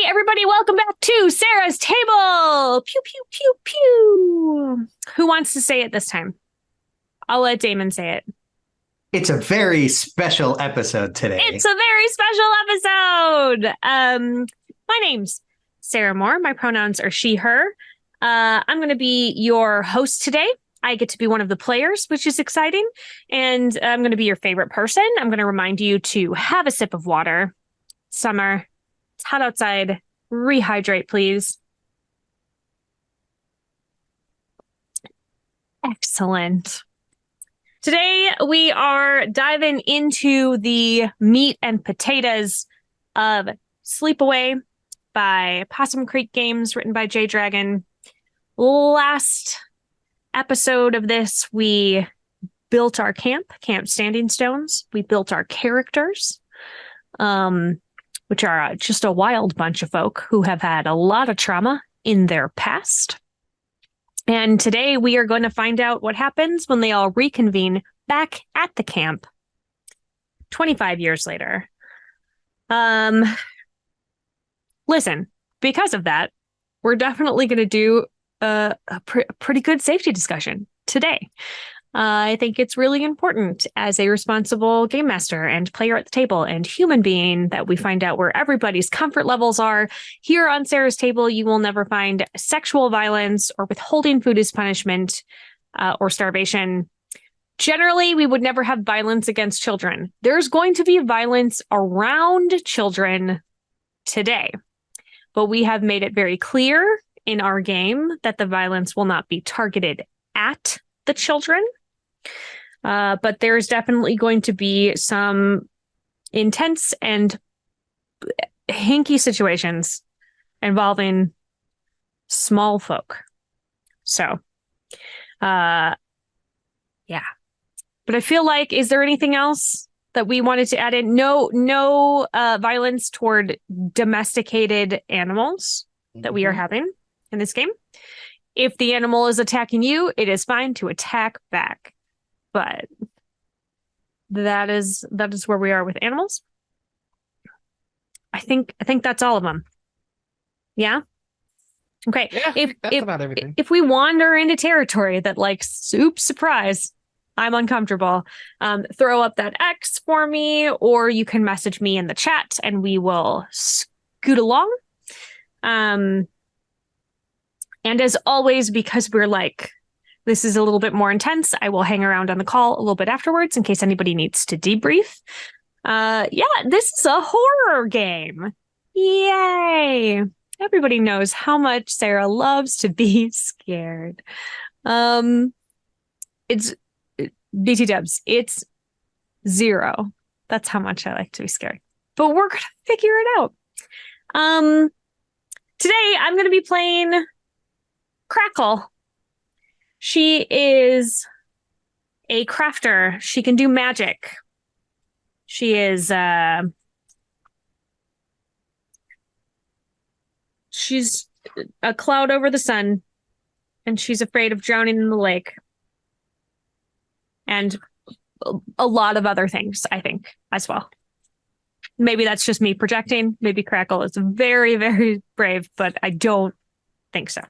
Everybody, welcome back to Sarah's Table. Pew, pew, pew, pew. Who wants to say it this time? I'll let Damon say it. It's a very special episode today. It's a very special episode. My name's Sarah Moore. My pronouns are she, her. I'm going to be your host today. I get to be one of the players, which is exciting. And I'm going to be your favorite person. I'm going to remind you to have a sip of water. Summer. It's hot outside. Rehydrate, please. Excellent. Today, we are diving into the meat and potatoes of Sleepaway by Possum Creek Games, written by Jay Dragon. Last episode of this, we built our Camp Standing Stones. We built our characters, which are just a wild bunch of folk who have had a lot of trauma in their past. And today we are going to find out what happens when they all reconvene back at the camp 25 years later. Listen, because of that, we're definitely going to do a pretty good safety discussion today. I think it's really important as a responsible game master and player at the table and human being that we find out where everybody's comfort levels are. Here on Sarah's Table, you will never find sexual violence or withholding food as punishment or starvation. Generally, we would never have violence against children. There's going to be violence around children today, but we have made it very clear in our game that the violence will not be targeted at the children. But there's definitely going to be some intense and hinky situations involving small folk. So, yeah. But I feel like, is there anything else that we wanted to add in? No violence toward domesticated animals that we are having in this game. If the animal is attacking you, it is fine to attack back. But that is where we are with animals. I think that's all of them. Yeah. Okay. Yeah, that's about everything. If we wander into territory that, like, soup surprise, I'm uncomfortable, throw up that X for me, or you can message me in the chat and we will scoot along. And as always, because we're like, this is a little bit more intense, I will hang around on the call a little bit afterwards in case anybody needs to debrief. Yeah, this is a horror game. Yay. Everybody knows how much Sarah loves to be scared. It's BT dubs. It's 0. That's how much I like to be scared. But we're going to figure it out. Today, I'm going to be playing Crackle. She is a crafter. She can do magic. She is she's a cloud over the sun, and she's afraid of drowning in the lake. And a lot of other things, I think, as well. Maybe that's just me projecting. Maybe Crackle is very, very brave, but I don't think so.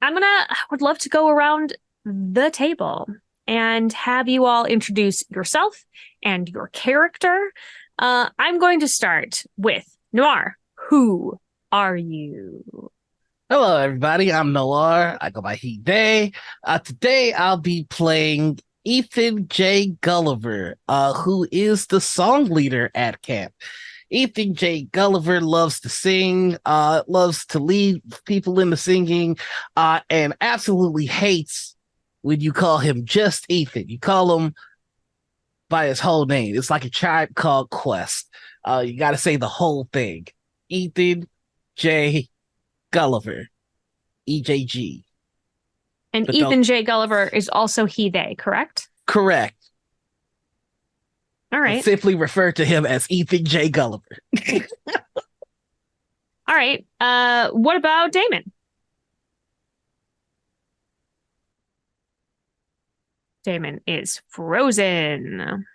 I would love to go around the table and have you all introduce yourself and your character. I'm going to start with Noir. Who are you? Hello, everybody. I'm Noir. I go by Heat Day. Today, I'll be playing Ethan J. Gulliver, who is the song leader at camp. Ethan J. Gulliver loves to sing, loves to lead people into singing, and absolutely hates when you call him just Ethan. You call him by his whole name. It's like a Tribe Called Quest. You got to say the whole thing. Ethan J. Gulliver. EJG. And But Ethan J. Gulliver is also he, they, correct? Correct. All right. I simply refer to him as Ethan J. Gulliver. All right. What about Damon? Damon is frozen.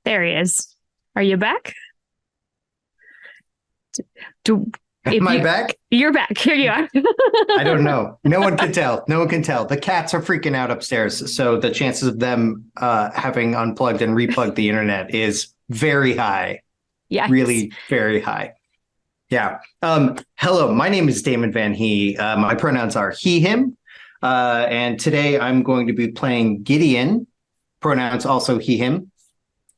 There he is. Are you back? Do Am I back? You're back. Here you are. I don't know. No one can tell. No one can tell. The cats are freaking out upstairs, so the chances of them having unplugged and replugged the internet is very high. Yes. Really very high. Yeah. Hello, my name is Damon Van He. My pronouns are he, him. And today I'm going to be playing Gideon. Pronouns also he, him.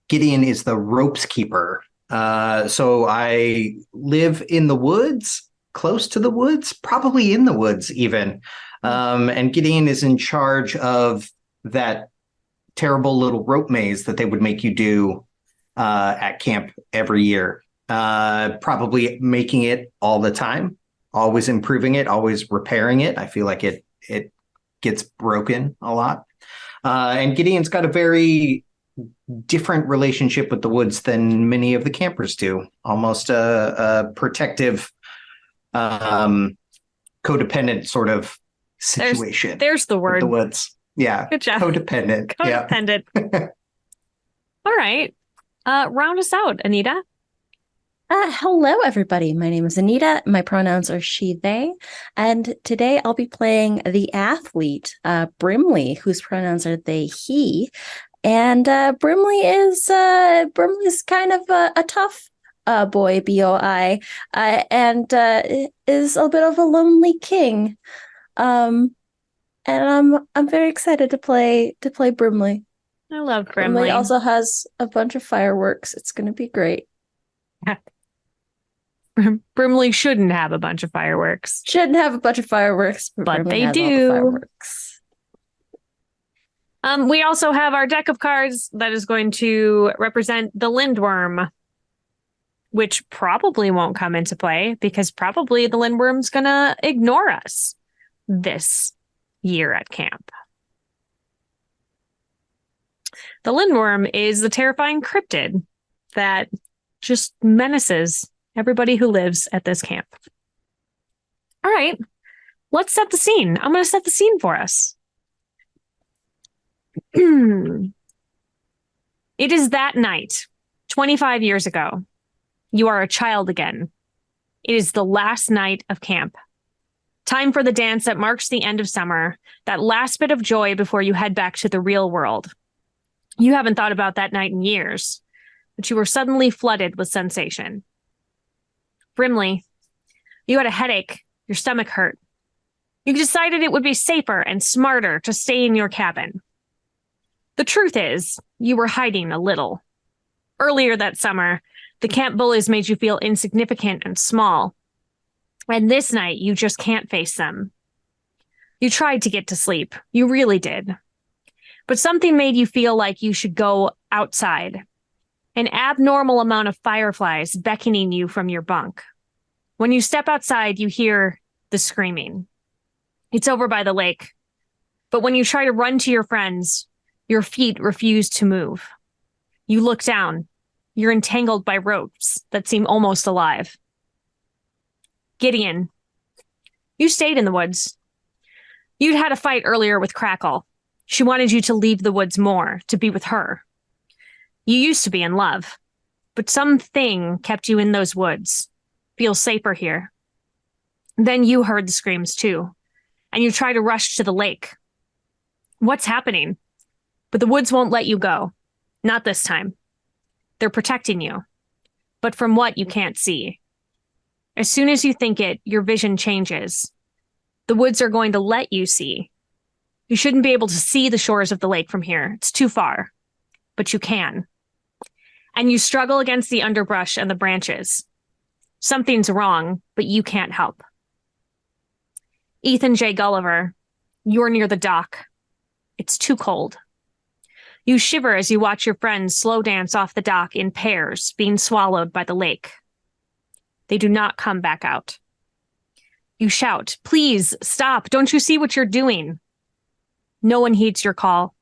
Gideon is the ropes keeper. So I live in the woods, close to the woods, probably in the woods even. And Gideon is in charge of that terrible little rope maze that they would make you do at camp every year. Probably making it all the time, always improving it, always repairing it. I feel like it gets broken a lot. And Gideon's got a very different relationship with the woods than many of the campers do. Almost a protective, codependent sort of situation. There's the word. The woods. Yeah. Good job. Codependent. Codependent. Yeah. All right. Round us out, Anita. Hello, everybody. My name is Anita. My pronouns are she, they. And today I'll be playing the athlete, Brimley, whose pronouns are they, he. And Brimley is kind of a tough boy, BOI, and is a bit of a lonely king. And I'm very excited to play Brimley. I love Brimley. Brimley also has a bunch of fireworks. It's going to be great. Brimley shouldn't have a bunch of fireworks. Shouldn't have a bunch of fireworks, but Brimley they has do. all the fireworks. We also have our deck of cards that is going to represent the Lindworm, which probably won't come into play because probably the Lindworm's gonna ignore us this year at camp. The Lindworm is the terrifying cryptid that just menaces everybody who lives at this camp. All right, let's set the scene. I'm going to set the scene for us. It is that night, 25 years ago. You are a child again. It is the last night of camp. Time for the dance that marks the end of summer, that last bit of joy before you head back to the real world. You haven't thought about that night in years, but you were suddenly flooded with sensation. Brimley, you had a headache, your stomach hurt. You decided it would be safer and smarter to stay in your cabin. The truth is, you were hiding a little. Earlier that summer, the camp bullies made you feel insignificant and small. And this night, you just can't face them. You tried to get to sleep. You really did. But something made you feel like you should go outside. An abnormal amount of fireflies beckoning you from your bunk. When you step outside, you hear the screaming. It's over by the lake. But when you try to run to your friends, your feet refuse to move. You look down. You're entangled by ropes that seem almost alive. Gideon, you stayed in the woods. You'd had a fight earlier with Crackle. She wanted you to leave the woods more, to be with her. You used to be in love, but something kept you in those woods. Feels safer here. Then you heard the screams too, and you try to rush to the lake. What's happening? But the woods won't let you go. Not this time. They're protecting you, but from what you can't see. As soon as you think it, your vision changes. The woods are going to let you see. You shouldn't be able to see the shores of the lake from here. It's too far, but you can. And you struggle against the underbrush and the branches. Something's wrong, but you can't help. Ethan J. Gulliver, you're near the dock. It's too cold. You shiver as you watch your friends slow dance off the dock in pairs, being swallowed by the lake. They do not come back out. You shout, "Please, stop. Don't you see what you're doing?" No one heeds your call.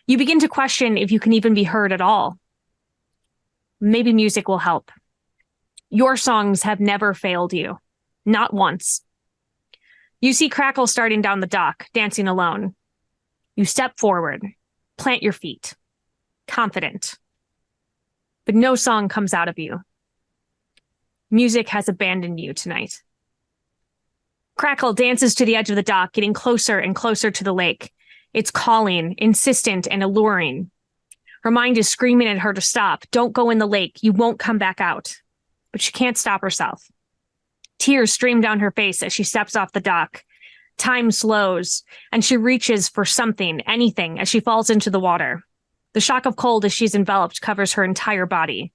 You begin to question if you can even be heard at all. Maybe music will help. Your songs have never failed you. Not once. You see Crackle starting down the dock, dancing alone. You step forward, plant your feet, confident. But no song comes out of you. Music has abandoned you tonight. Crackle dances to the edge of the dock, getting closer and closer to the lake. It's calling, insistent and alluring. Her mind is screaming at her to stop. Don't go in the lake. You won't come back out. But she can't stop herself. Tears stream down her face as she steps off the dock. Time slows, and she reaches for something, anything, as she falls into the water. The shock of cold as she's enveloped covers her entire body.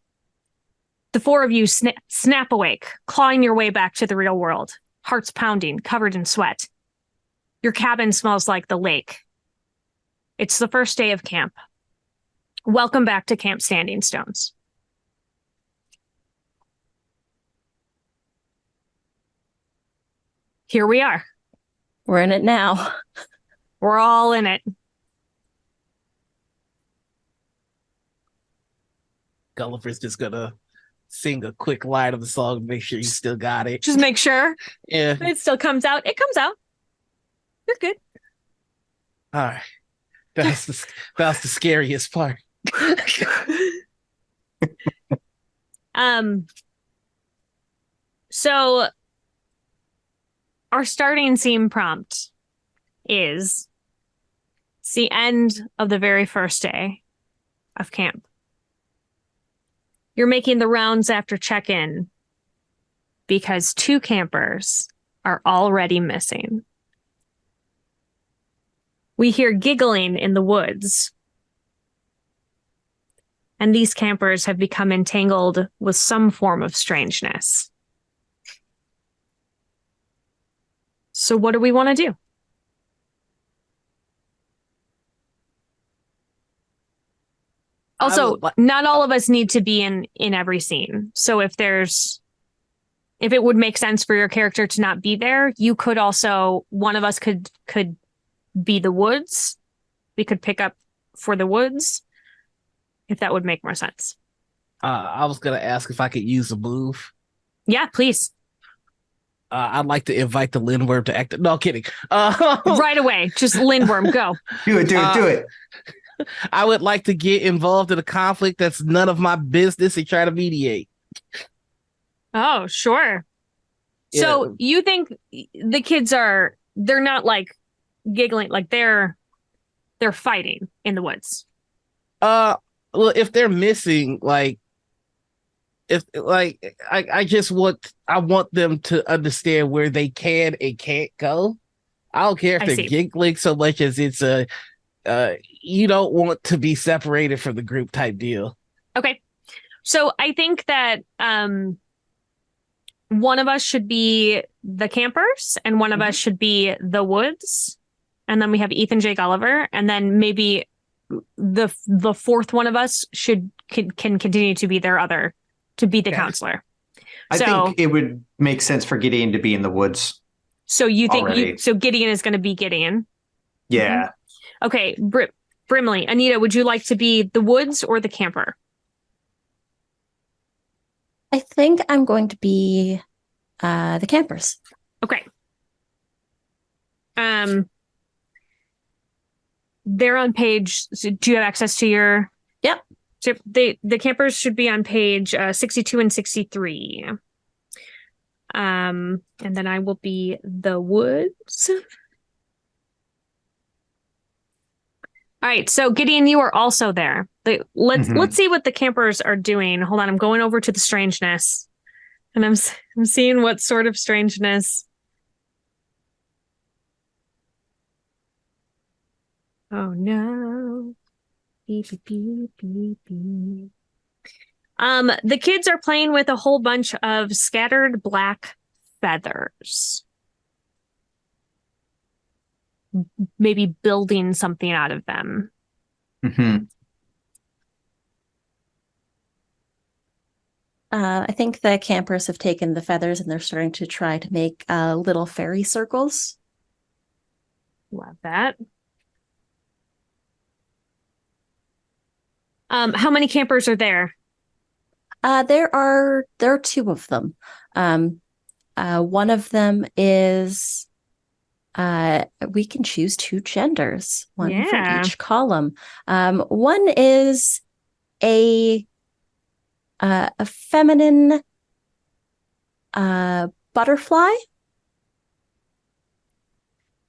The four of you snap awake, clawing your way back to the real world, hearts pounding, covered in sweat. Your cabin smells like the lake. It's the first day of camp. Welcome back to Camp Standing Stones. Here we are. We're in it now. We're all in it. Gulliver's just gonna sing a quick line of the song to make sure you still got it. Just make sure Yeah. it still comes out. It comes out. You're good. All right. That's the scariest part. So our starting scene prompt is it's the end of the very first day of camp. You're making the rounds after check-in because 2 campers are already missing. We hear giggling in the woods. And these campers have become entangled with some form of strangeness. So what do we want to do? Also, not all of us need to be in every scene. So if it would make sense for your character to not be there, you could also, one of us could be the woods. We could pick up for the woods, if that would make more sense. I was gonna ask if I could use a move. Yeah, please. I'd like to invite the Lindworm to act. No, kidding. Right away. Just Lindworm, go. Do it. I would like to get involved in a conflict that's none of my business and try to mediate. Oh, sure. Yeah. So you think the kids they're not like giggling, like they're fighting in the woods. Well, if they're missing, like, I want them to understand where they can and can't go. I don't care if they're giggling so much as it's you don't want to be separated from the group type deal. Okay. So I think that one of us should be the campers and one of us should be the woods. And then we have Ethan J. Gulliver. And then maybe the fourth one of us can continue to be the counselor. I think it would make sense for Gideon to be in the woods. So you think so Gideon is going to be Gideon? Yeah. Mm-hmm. Okay, Brimley, Anita, would you like to be the woods or the camper? I think I'm going to be the campers. Okay. They're on page. So do you have access to your? Yep. So the campers should be on page 62 and 63. And then I will be the woods. All right, so Gideon, you are also there. Let's see what the campers are doing. Hold on, I'm going over to the strangeness, and I'm seeing what sort of strangeness. Oh no! Beep beep beep beep beep. The kids are playing with a whole bunch of scattered black feathers. Maybe building something out of them. I think the campers have taken the feathers and they're starting to try to make little fairy circles. Love that. How many campers are there? There are 2 of them. One of them is we can choose 2 genders, one for each column. One is a feminine butterfly.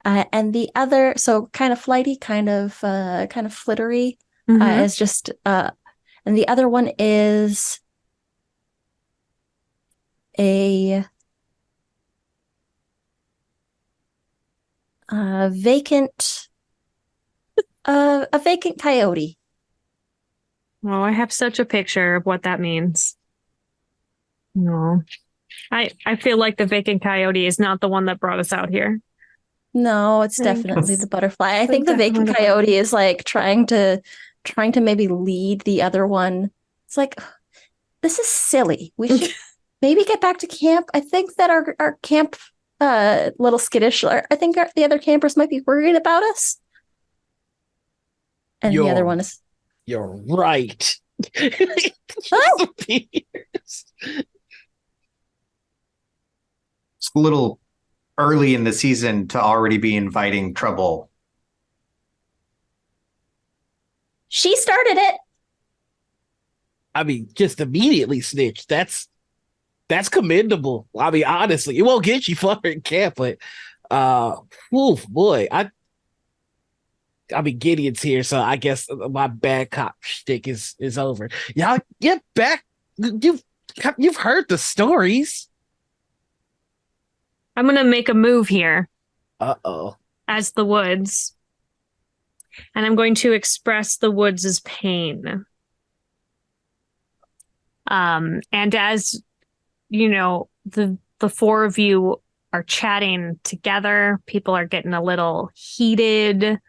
And the other, so kind of flighty, kind of flittery, Mhm. is just and the other one is a vacant a vacant coyote. Oh, I have such a picture of what that means. No. I feel like the vacant coyote is not the one that brought us out here. No, it's I think definitely it's the butterfly. I think the definitely vacant the coyote is like trying to maybe lead the other one. It's like, this is silly. We should maybe get back to camp. I think that our camp little skittish. I think the other campers might be worried about us. And the other You're one is you're right. oh, It's a little early in the season to already be inviting trouble. she started it. I mean, just immediately snitch. That's commendable. I mean, honestly, it won't get you far in camp, but oof, boy, I mean, Gideon's here, so I guess my bad cop shtick is over. Y'all get back. You've heard the stories. I'm gonna make a move here Uh-oh. as the woods, and I'm going to express the woods' pain. And as you know, the four of you are chatting together, people are getting a little heated.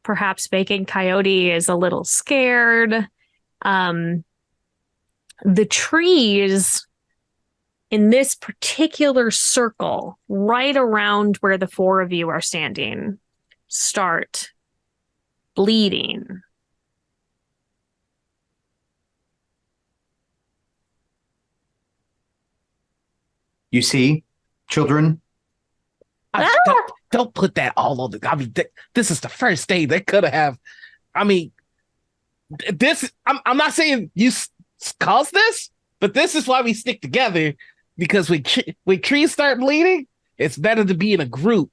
Perhaps Vacant Coyote is a little scared. The trees in this particular circle, right around where the four of you are standing, start bleeding. You see, children, Don't put that all on the. I mean, this is the first day they could have. I mean, this. I'm not saying you caused this, but this is why we stick together. Because when trees start bleeding, it's better to be in a group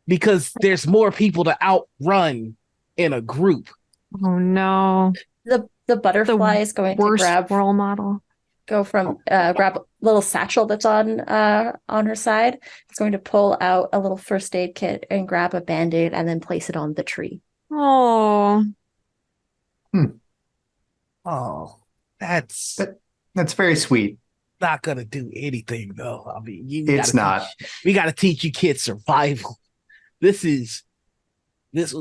because there's more people to outrun in a group. Oh no. The butterfly is going to Worst grab role model. grab a little satchel that's on her side. It's going to pull out a little first aid kit and grab a band-aid and then place it on the tree. Oh. Oh, that's that's very sweet. not gonna do anything though. I mean, It's not. We gotta teach you kids survival. This is this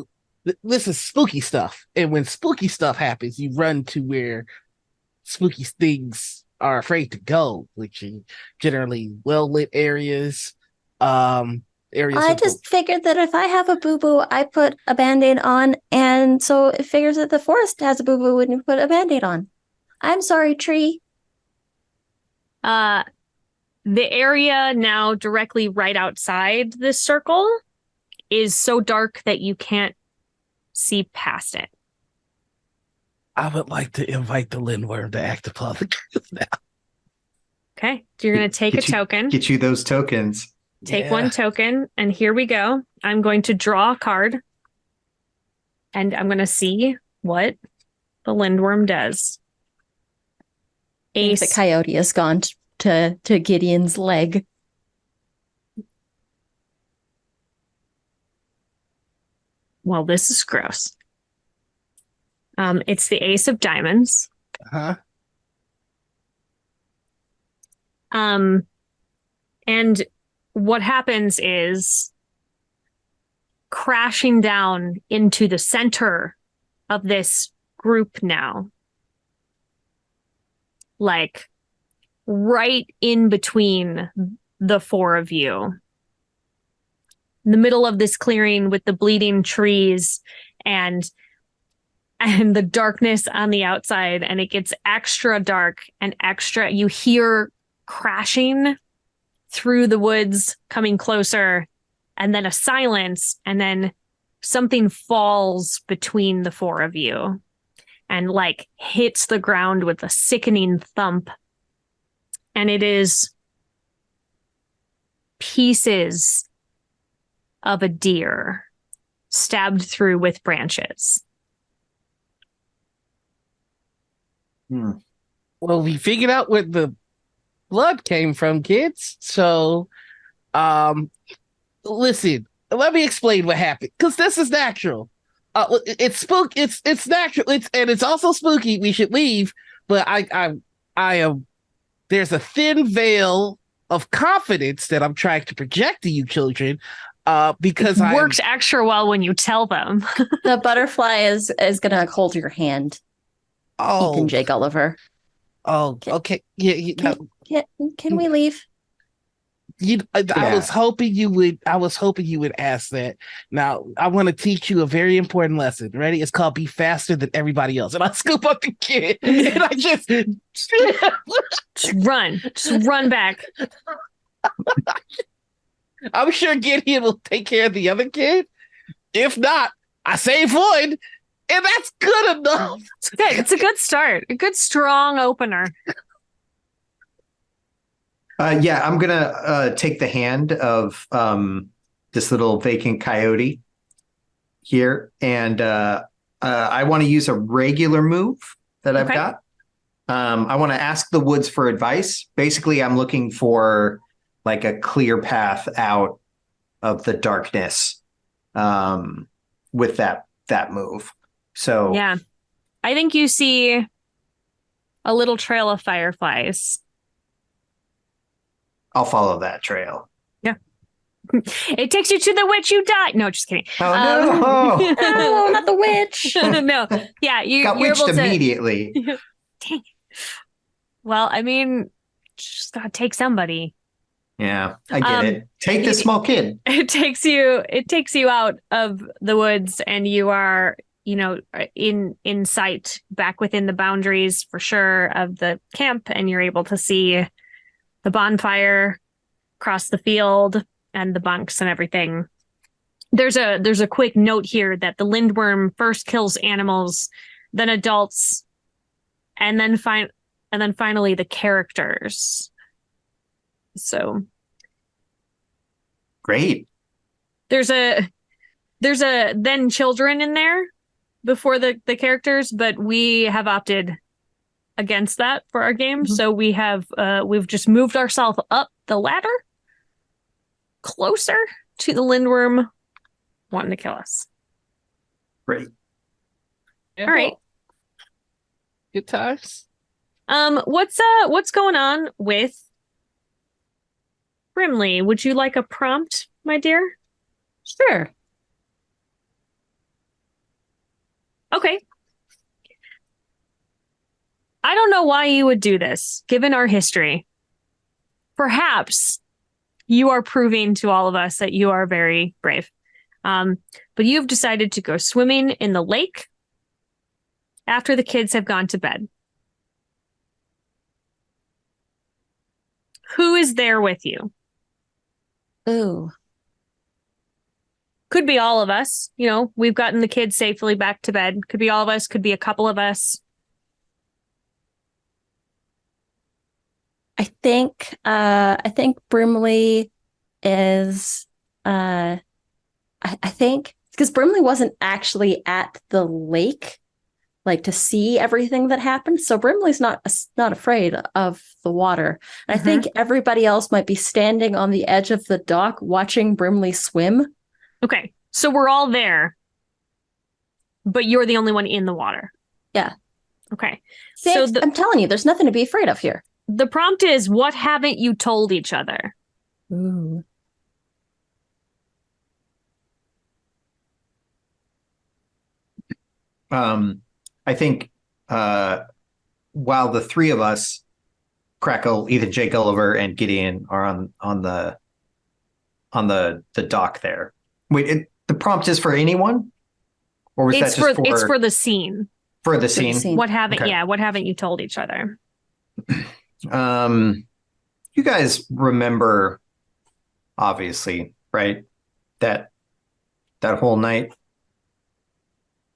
this is spooky stuff, and when spooky stuff happens, you run to where spooky things are afraid to go, which are generally well lit areas. Areas I with just figured that if I have a boo-boo, I put a band-aid on, and so it figures that the forest has a boo-boo when you put a band-aid on. I'm sorry, tree. The area now directly right outside this circle is so dark that you can't see past it. I would like to invite the Lindworm to act upon the truth now. Okay. So you're going to take a token. Get you those tokens. Take one token, and here we go. I'm going to draw a card, and I'm going to see what the Lindworm does. I think the coyote has gone to Gideon's leg. Well, this is gross. It's the Ace of Diamonds. Huh? And what happens is crashing down into the center of this group now, like right in between the four of you, in the middle of this clearing with the bleeding trees and the darkness on the outside, and it gets extra dark and extra. You hear crashing through the woods coming closer, and then a silence, and then something falls between the four of you and like hits the ground with a sickening thump. And it is pieces of a deer stabbed through with branches. Well, we figured out where the blood came from, kids. So, listen, let me explain what happened, because this is natural. It's it's natural. It's also spooky. We should leave, but I am. There's a thin veil of confidence that I'm trying to project to you, children. Because it works extra well when you tell them. The butterfly is gonna hold your hand, Ethan J. Gulliver. Oh, okay. Yeah. Can we leave? I was hoping you would. I was hoping you would ask that. Now, I want to teach you a very important lesson. Ready? It's called "Be faster than everybody else." And I scoop up the kid, and I just just run back. I'm sure Gideon will take care of the other kid. If not, I save one, and that's good enough. It's good. It's a good start. A good strong opener. I'm gonna take the hand of this little vacant coyote here, and I want to use a regular move that I've got. I want to ask the woods for advice. Basically, I'm looking for like a clear path out of the darkness with that move. So yeah, I think you see a little trail of fireflies. I'll follow that trail. Yeah. It takes you to the witch you died. No, just kidding. Oh, no. No, not the witch. No. Yeah, you're witched able to... immediately. Dang it. Well, I mean, just gotta take somebody. Yeah, I get it. Take this small kid. It takes you out of the woods, and you are, in sight back within the boundaries for sure of the camp, and you're able to see the bonfire across the field and the bunks and everything. There's a quick note here that the lindworm first kills animals, then adults, and then finally the characters. So great. There's a then children in there before the characters, but we have opted against that for our game. Mm-hmm. So we've just moved ourselves up the ladder closer to the lindworm wanting to kill us. Great. Yeah. All right. Good times. What's going on with Brimley? Would you like a prompt, my dear? Sure. Okay. I don't know why you would do this, given our history. Perhaps you are proving to all of us that you are very brave. But you've decided to go swimming in the lake after the kids have gone to bed. Who is there with you? Ooh. Could be all of us. We've gotten the kids safely back to bed. Could be all of us. Could be a couple of us. I think Brimley is I think because Brimley wasn't actually at the lake like to see everything that happened, so Brimley's not afraid of the water. And I think everybody else might be standing on the edge of the dock watching Brimley swim. Okay, so we're all there, but you're the only one in the water. Yeah. Okay. See, so I'm telling you, there's nothing to be afraid of here. The prompt is, what haven't you told each other? Ooh. I think while the three of us, Crackle, Ethan J. Gulliver, and Gideon, are on the dock there. Wait, the prompt is for anyone, or was that just for? It's for the scene. For the scene. What haven't you told each other? You guys remember, obviously, right? That whole night.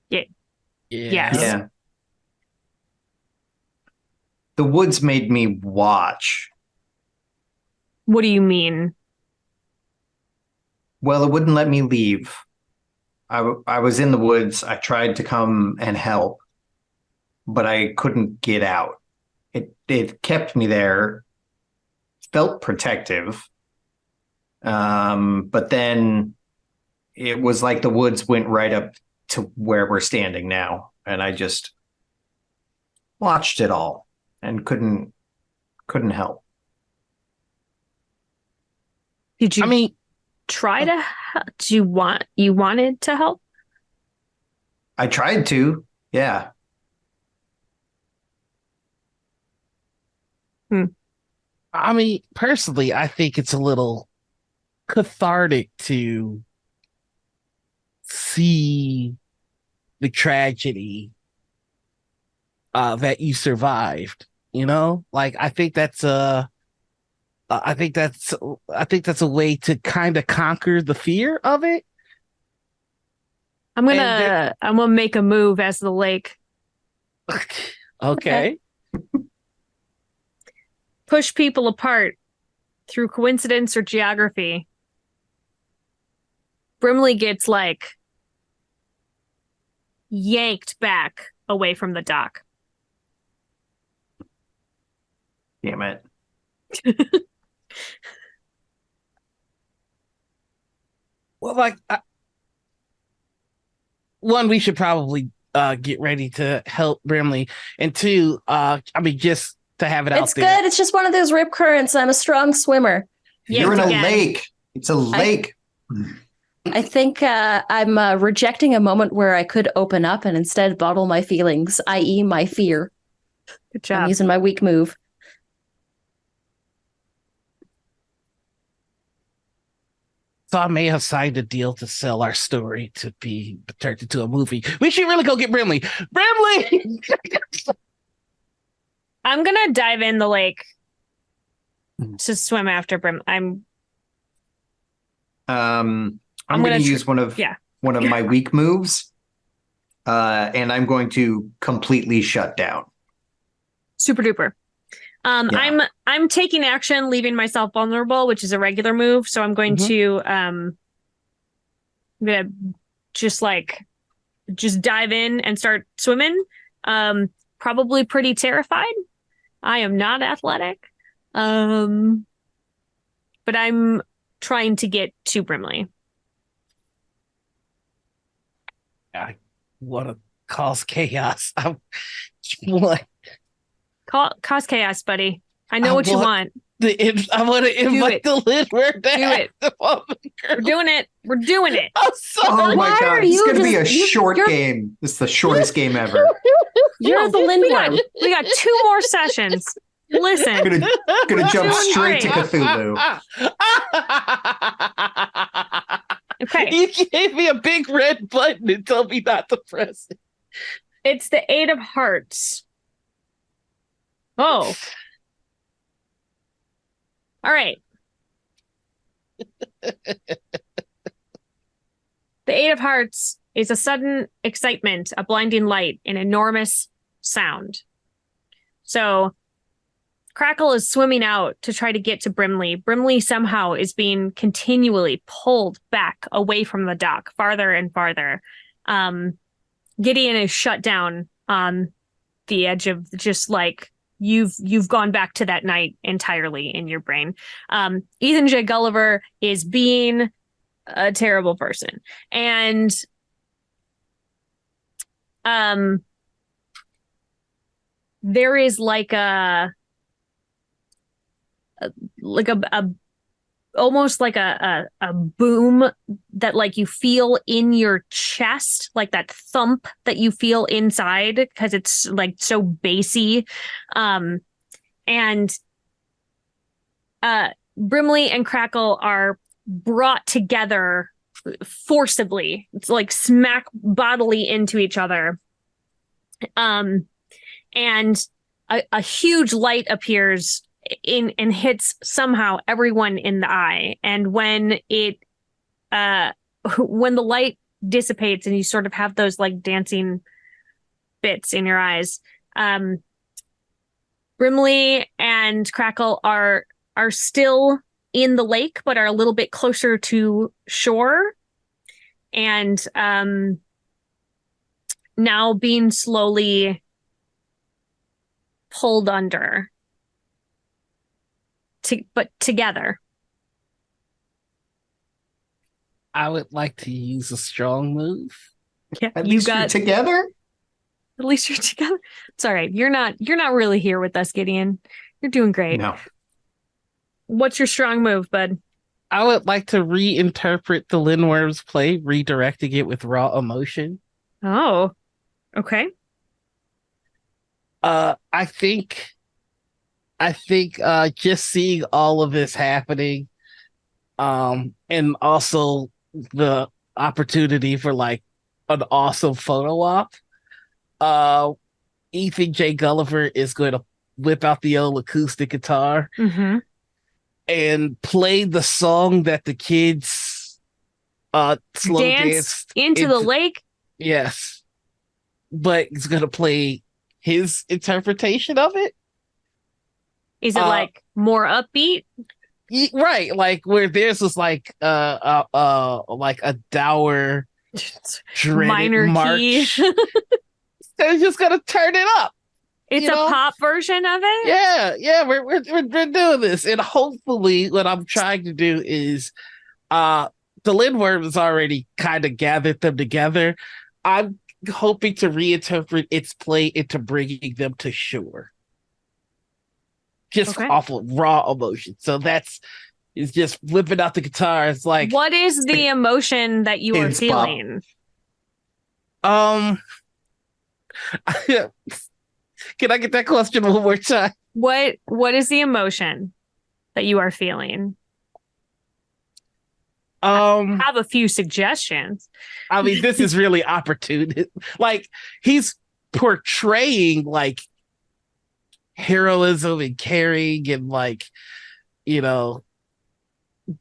Yeah. Yes. Yeah. The woods made me watch. What do you mean? Well, it wouldn't let me leave. I was in the woods. I tried to come and help, but I couldn't get out. It kept me there. Felt protective. But then it was like the woods went right up to where we're standing now, and I just watched it all and couldn't help. Did you I mean, try to do you wanted to help? I tried to, yeah. personally, I think it's a little cathartic to see the tragedy that you survived. You know, like I think that's a way to kind of conquer the fear of it. I'm gonna make a move as the lake. Okay. Push people apart through coincidence or geography. Brimley gets like yanked back away from the dock. Damn it. Well, like one, we should probably get ready to help Brimley, and two, just to have it out It's there. good. It's just one of those rip currents. I'm a strong swimmer. You're in Yanked a again. lake. It's a lake. I think I'm rejecting a moment where I could open up and instead bottle my feelings, i.e., my fear. Good I'm job. using my weak move. So I may have signed a deal to sell our story to be turned into a movie. We should really go get Brimley. Brimley! I'm gonna dive in the lake to swim after Brim. I'm I'm going gonna to use one of yeah. my weak moves, and I'm going to completely shut down. Super duper. Yeah. I'm taking action, leaving myself vulnerable, which is a regular move. So I'm going to I'm gonna just dive in and start swimming. Probably pretty terrified. I am not athletic. But I'm trying to get to Brimley. I want to cause chaos. What? Cause chaos, buddy. I know what you want. I want to invite the Lidward to Do it. the moment. We're doing it. We're doing it. I'm sorry. Oh my Why god, are it's you going to be a just- short you're- game. This is the shortest game ever. You're the Lindworm. We got 2 more sessions. Listen, Gonna jump Doing straight to great. Cthulhu. okay. You gave me a big red button and told me not to press it. It's the 8 of Hearts. Oh. All right. The 8 of Hearts is a sudden excitement, a blinding light, an enormous sound. So Crackle is swimming out to try to get to Brimley. Brimley somehow is being continually pulled back away from the dock, farther and farther. Gideon is shut down on the edge of just like you've gone back to that night entirely in your brain. Ethan J. Gulliver is being a terrible person. And there is like a almost like a boom that like you feel in your chest, like that thump that you feel inside because it's like so bassy. And Brimley and Crackle are brought together forcibly. It's like smack bodily into each other. And a huge light appears and hits somehow everyone in the eye. And when when the light dissipates and you sort of have those like dancing bits in your eyes, Brimley and Crackle are still in the lake, but are a little bit closer to shore, and now being slowly pulled under, but together. I would like to use a strong move. Yeah, At least you're together? At least you're together. It's all right. You're not really here with us, Gideon. You're doing great. No. What's your strong move, bud? I would like to reinterpret the Lindworm's play, redirecting it with raw emotion. Oh, okay. I think just seeing all of this happening, and also the opportunity for like an awesome photo op, Ethan J. Gulliver is going to whip out the old acoustic guitar Mm-hmm. and play the song that the kids slow Dance danced into the lake. Yes, but he's going to play his interpretation of it. Is it like more upbeat? Right, like where theirs was like a dour dreaded Minor march. key. They're just gonna turn it up. It's a pop version of it. Yeah, we're doing this, and hopefully, what I'm trying to do is, the Lindworm has already kind of gathered them together. I'm hoping to reinterpret its play into bringing them to shore, just off of raw emotion. So is just whipping out the guitar. It's like, what is the emotion that you are feeling? Can I get that question one more time? What is the emotion that you are feeling? I have a few suggestions. I mean, this is really opportune. Like, he's portraying like heroism and caring and like,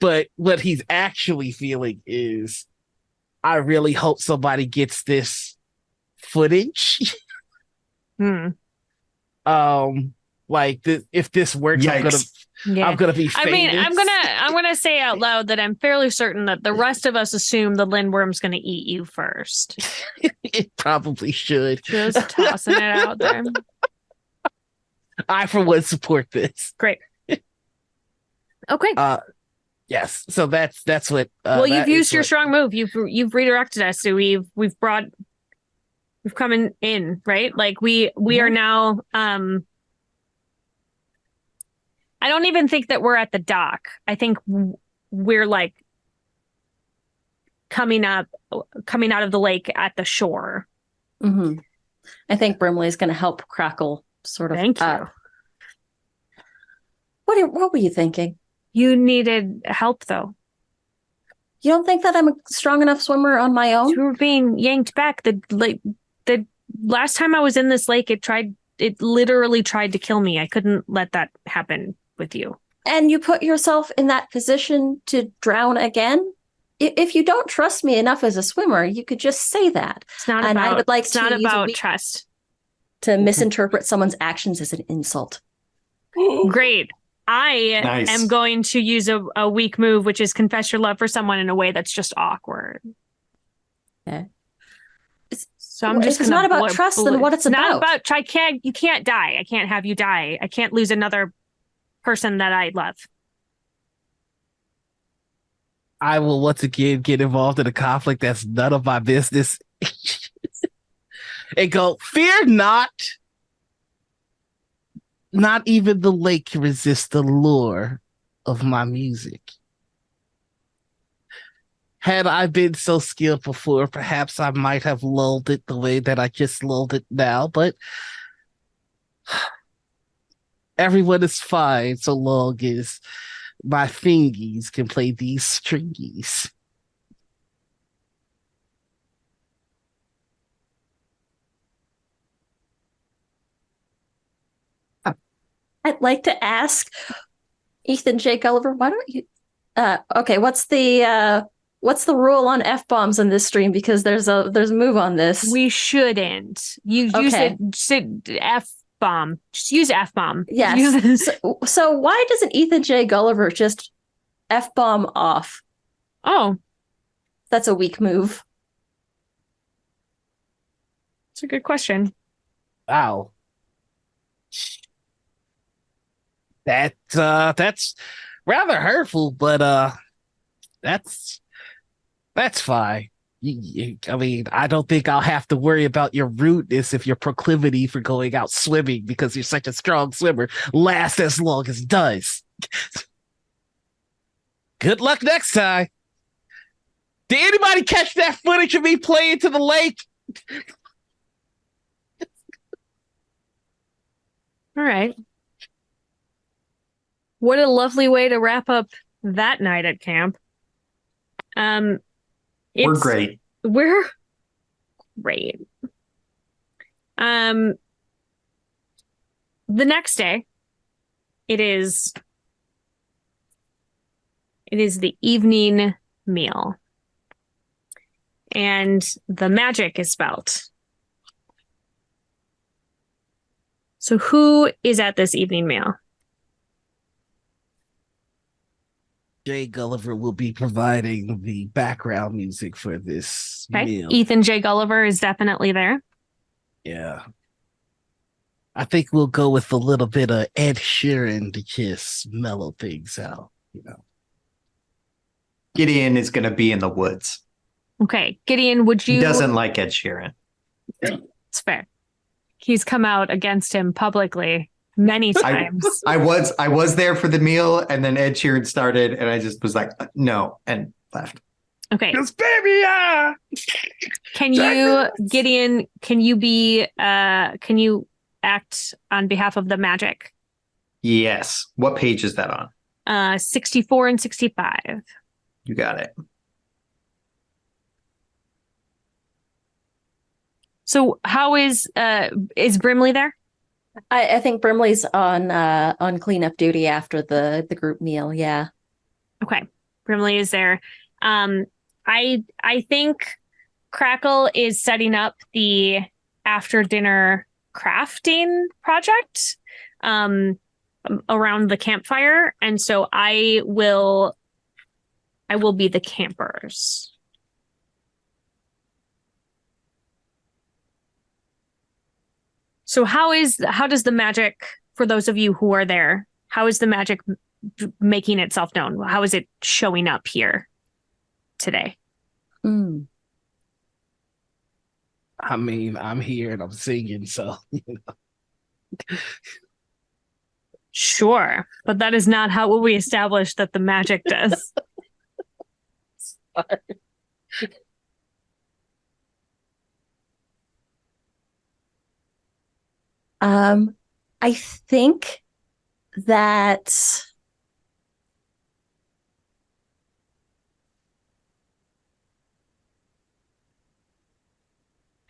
but what he's actually feeling is, I really hope somebody gets this footage. Like if this works, I'm gonna be famous. I mean, I'm gonna say out loud that I'm fairly certain that the rest of us assume the Lindworm's gonna eat you first. It probably should. Just tossing it out there. I, for one, support this. Great. Okay. Yes. So that's what. Well, you've used your strong move. You've redirected us. So we've come in, right? Like we are now. I don't even think that we're at the dock. I think we're like coming out of the lake at the shore. Mm-hmm. I think Brimley is going to help Crackle sort of. Thank you. What were you thinking? You needed help, though. You don't think that I'm a strong enough swimmer on my own? You were being yanked back. The last time I was in this lake, it literally tried to kill me. I couldn't let that happen with you. And you put yourself in that position to drown again? If you don't trust me enough as a swimmer, you could just say that. It's not and about, I would like it's to not use about trust. To misinterpret someone's actions as an insult. Great. I am going to use a weak move, which is confess your love for someone in a way that's just awkward. Okay. So I'm just. If it's not about trust, then what it's not about? You can't die. I can't have you die. I can't lose another person that I love. I will once again get involved in a conflict that's none of my business. And go, fear not. Not even the lake can resist the lure of my music. Had I been so skilled before, perhaps I might have lulled it the way that I just lulled it now, but everyone is fine so long as my fingies can play these stringies. I'd like to ask Ethan J. Gulliver, why don't you okay, what's the rule on F-bombs in this stream? Because there's a move on this. We shouldn't. You use it F-bomb. Just use F-bomb. Yes. So why doesn't Ethan J. Gulliver just F-bomb off. Oh, That's a weak move. it's a good question. Wow. That's rather hurtful, but that's fine. I mean, I don't think I'll have to worry about your rudeness if your proclivity for going out swimming because you're such a strong swimmer lasts as long as it does. Good luck next time. Did anybody catch that footage of me playing to the lake? All right. What a lovely way to wrap up that night at camp. We're It's great. we're great. Um, the next day, it is the evening meal, and the magic is spelt. So who is at this evening meal? Jay Gulliver will be providing the background music for this Okay. meal. Ethan J. Gulliver is definitely there. Yeah. I think we'll go with a little bit of Ed Sheeran to just mellow things out, you know. Gideon is going to be in the woods. Okay. Gideon, would He you? doesn't like Ed Sheeran. It's fair. He's come out against him publicly many times. I was there for the meal, and then Ed Sheeran started, and I just was like, no, and left. Okay. Because baby, Gideon, can you act on behalf of the magic? Yes. What page is that on? 64 and 65. You got it. So how is Brimley there? I think Brimley's on cleanup duty after the group meal. Yeah. Okay. Brimley is there. I think Crackle is setting up the after dinner crafting project around the campfire, and so I will be the campers. So how does the magic, for those of you who are there, how is the magic making itself known? How is it showing up here today? Mm. I mean, I'm here and I'm singing, so Sure, but that is not how we establish that the magic does. I think that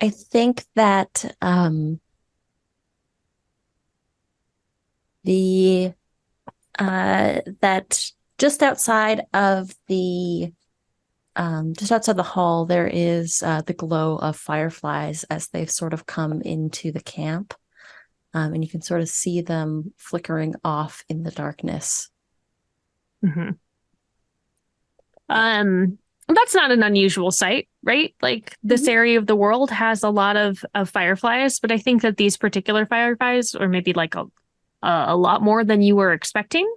I think that the that just outside of the hall there is the glow of fireflies as they've sort of come into the camp. And you can sort of see them flickering off in the darkness. Mm-hmm. That's not an unusual sight, right? Like this area of the world has a lot of fireflies, but I think that these particular fireflies are maybe like a lot more than you were expecting,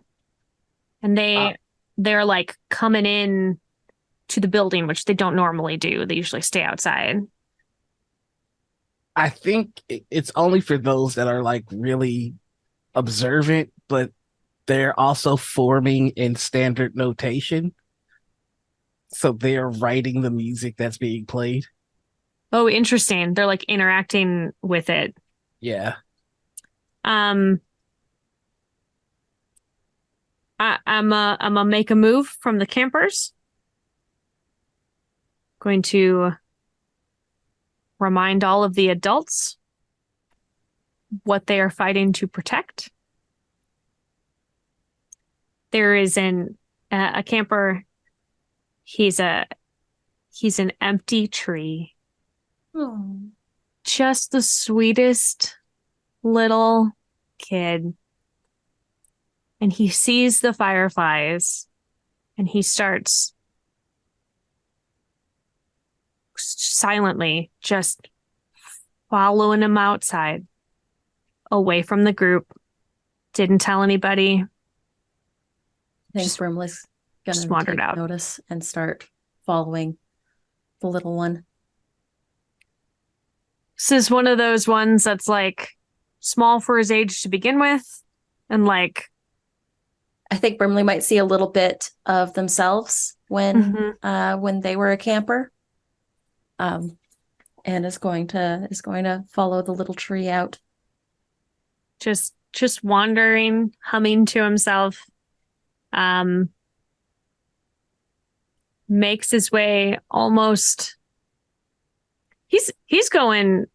and they're like coming in to the building, which they don't normally do. They usually stay outside. I think it's only for those that are like really observant, but they're also forming in standard notation. So they're writing the music that's being played. Oh, interesting. They're like interacting with it. Yeah. I'm a make a move from the campers. Going to remind all of the adults what they are fighting to protect. There is a camper. He's an empty tree. Oh. Just the sweetest little kid. And he sees the fireflies and he starts silently just following him outside, away from the group. Didn't tell anybody. I think Just- Brimley's just gonna wandered take out. notice and start following the little one. This is one of those ones that's like small for his age to begin with, and like, I think Brimley might see a little bit of themselves when they were a camper. And is going to follow the little tree out. just wandering, humming to himself. Makes his way almost. He's going.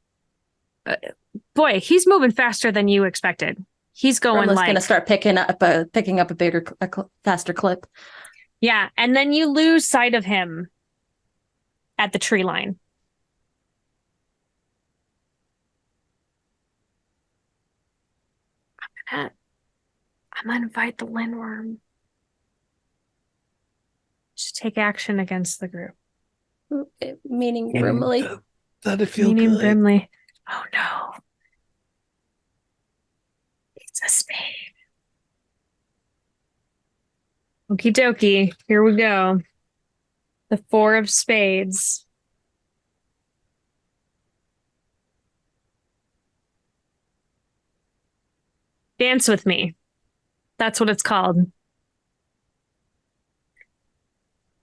Boy, he's moving faster than you expected. He's going Brimley's like going to start picking up a bigger, faster clip. yeah, and then you lose sight of him at the tree line. I'm gonna invite the Lindworm to take action against the group. Meaning Brimley. Doesn't feel Meaning good. Brimley. Oh no. It's a spade. Okie dokie. Here we go. The 4 of spades. Dance with me. That's what it's called.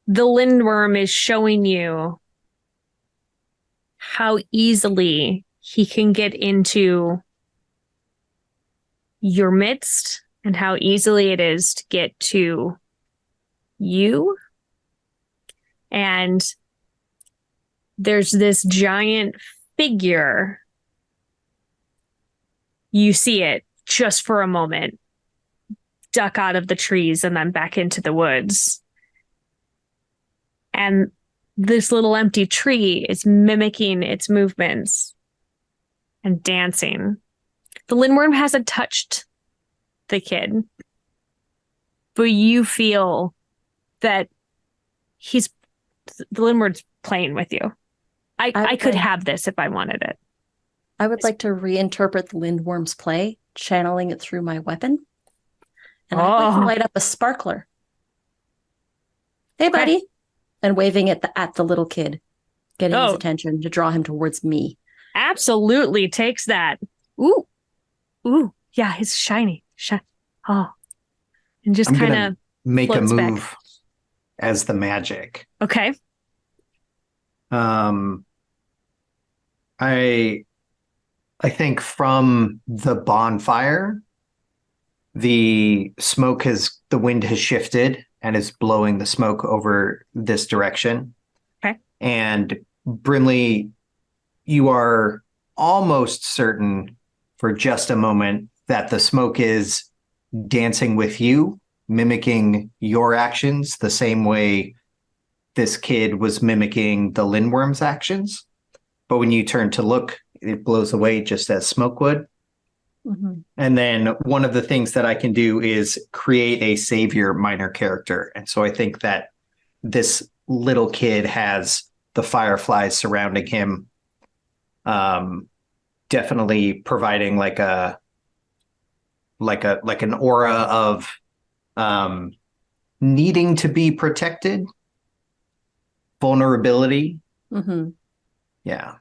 The Lindworm is showing you how easily he can get into your midst and how easily it is to get to you. And there's this giant figure. You see it just for a moment, duck out of the trees and then back into the woods. And this little empty tree is mimicking its movements and dancing. The Lindworm hasn't touched the kid, but you feel that the Lindworm's playing with you. I could have this if I wanted it. I would like to reinterpret the Lindworm's play, channeling it through my weapon. And I'd like to light up a sparkler. Hey, buddy. Okay. And waving it at the little kid, getting his attention to draw him towards me. Absolutely takes that. Ooh. Ooh. Yeah, it's shiny. Oh. And just kind of make a move as the magic. Okay. I think from the bonfire, the wind has shifted and is blowing the smoke over this direction. Okay. And Brimley, you are almost certain for just a moment that the smoke is dancing with you, mimicking your actions the same way this kid was mimicking the Lindworm's actions. But when you turn to look, it blows away just as smoke would. Mm-hmm. And then one of the things that I can do is create a savior minor character. And so I think that this little kid has the fireflies surrounding him, definitely providing like an aura of needing to be protected, vulnerability. Mm-hmm. Yeah.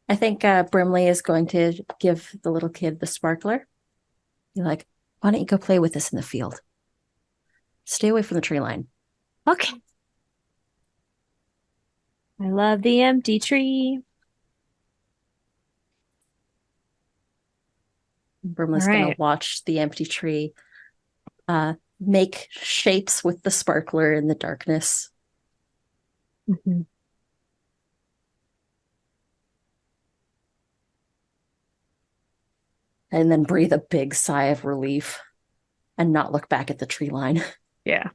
I think Brimley is going to give the little kid the sparkler. You're like, why don't you go play with this in the field? Stay away from the tree line. Okay. I love the empty tree. Brimley's going to watch the empty tree make shapes with the sparkler in the darkness. Mm-hmm. And then breathe a big sigh of relief and not look back at the tree line. Yeah.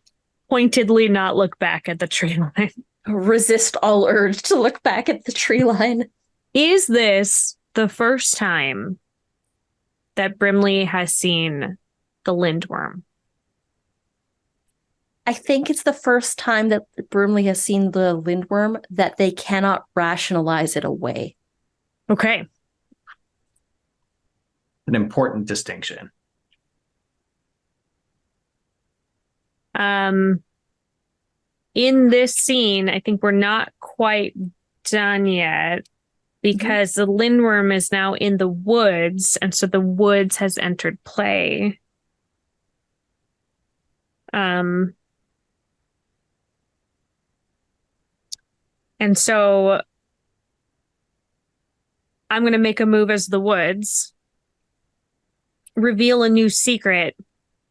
Pointedly not look back at the tree line. Resist all urge to look back at the tree line. Is this the first time that Brimley has seen the Lindworm? I think it's the first time that Brimley has seen the lindworm that they cannot rationalize it away. Okay. An important distinction. In this scene, I think we're not quite done yet because the lindworm is now in the woods, and so the woods has entered play. And so I'm going to make a move as the woods, reveal a new secret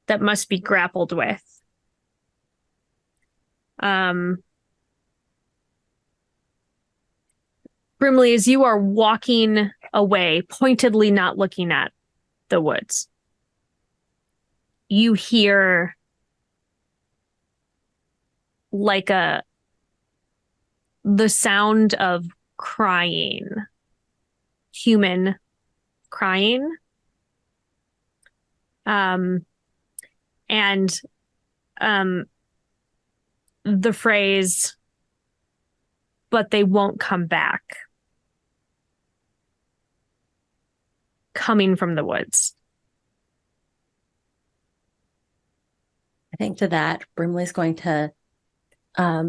that must be grappled with. Brimley, as you are walking away, pointedly not looking at the woods, you hear like the sound of crying, human crying. And the phrase, "but they won't come back," coming from the woods. I think to that, Brimley's going to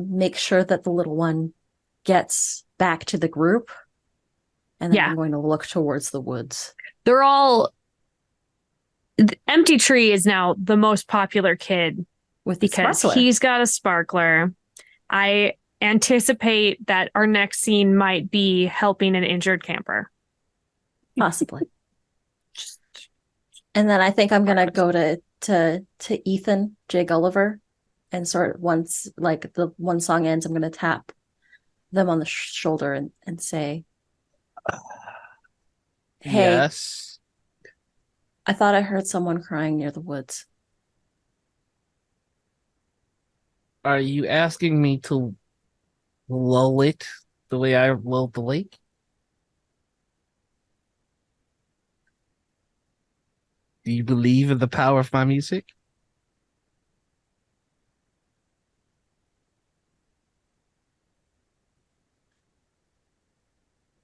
make sure that the little one gets back to the group. And then I'm going to look towards the woods. They're all... Empty Tree is now the most popular kid because he's got a sparkler. I anticipate that our next scene might be helping an injured camper. Possibly. And then I think I'm gonna go to Ethan J. Gulliver and sort once like the one song ends, I'm gonna tap them on the shoulder and say, "Hey, yes, I thought I heard someone crying near the woods." Are you asking me to lull it the way I lulled the lake? Do you believe in the power of my music?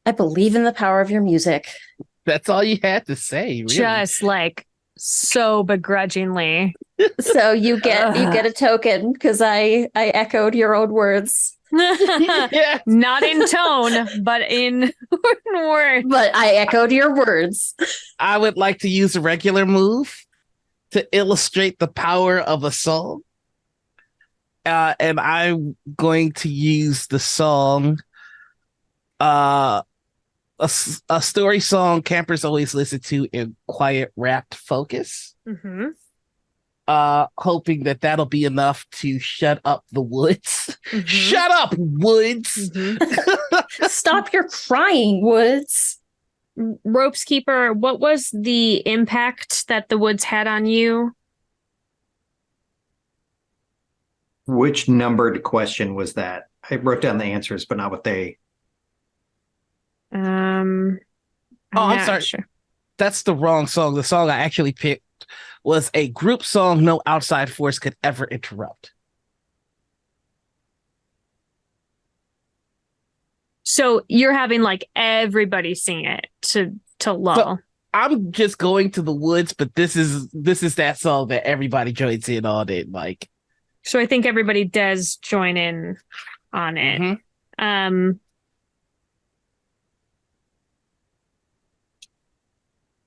I believe in the power of your music. That's all you had to say, really. Just like so begrudgingly. So you get a token because I echoed your own words. Yeah. Not in tone, but in words. But I echoed your words. I would like to use a regular move to illustrate the power of a song. And I'm going to use the song, a story song campers always listen to in quiet, rapt focus. Mm-hmm. Hoping that that'll be enough to shut up the woods. Mm-hmm. Shut up, woods! Mm-hmm. Stop your crying, woods. Ropes Keeper, what was the impact that the woods had on you? Which numbered question was that? I wrote down the answers, but not what they... I'm sorry. Sure. That's the wrong song. The song I actually picked was a group song no outside force could ever interrupt. So you're having like everybody sing it to lull. So I'm just going to the woods, but this is that song that everybody joins in on it. Like, so I think everybody does join in on it. Mm-hmm.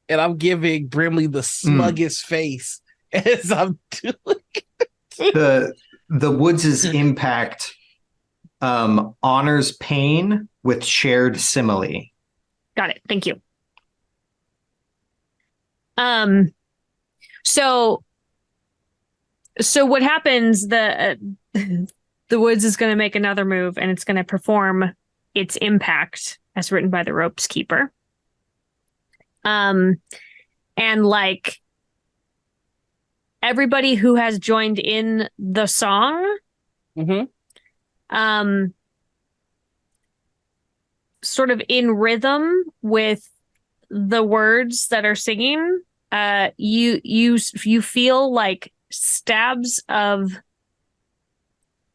And I'm giving Brimley the smuggest face as I'm doing the woods' impact honors pain with shared simile. Got it. Thank you. So what happens? The woods is going to make another move, and it's going to perform its impact as written by the Ropes Keeper. And like everybody who has joined in the song, sort of in rhythm with the words that are singing, you feel like stabs of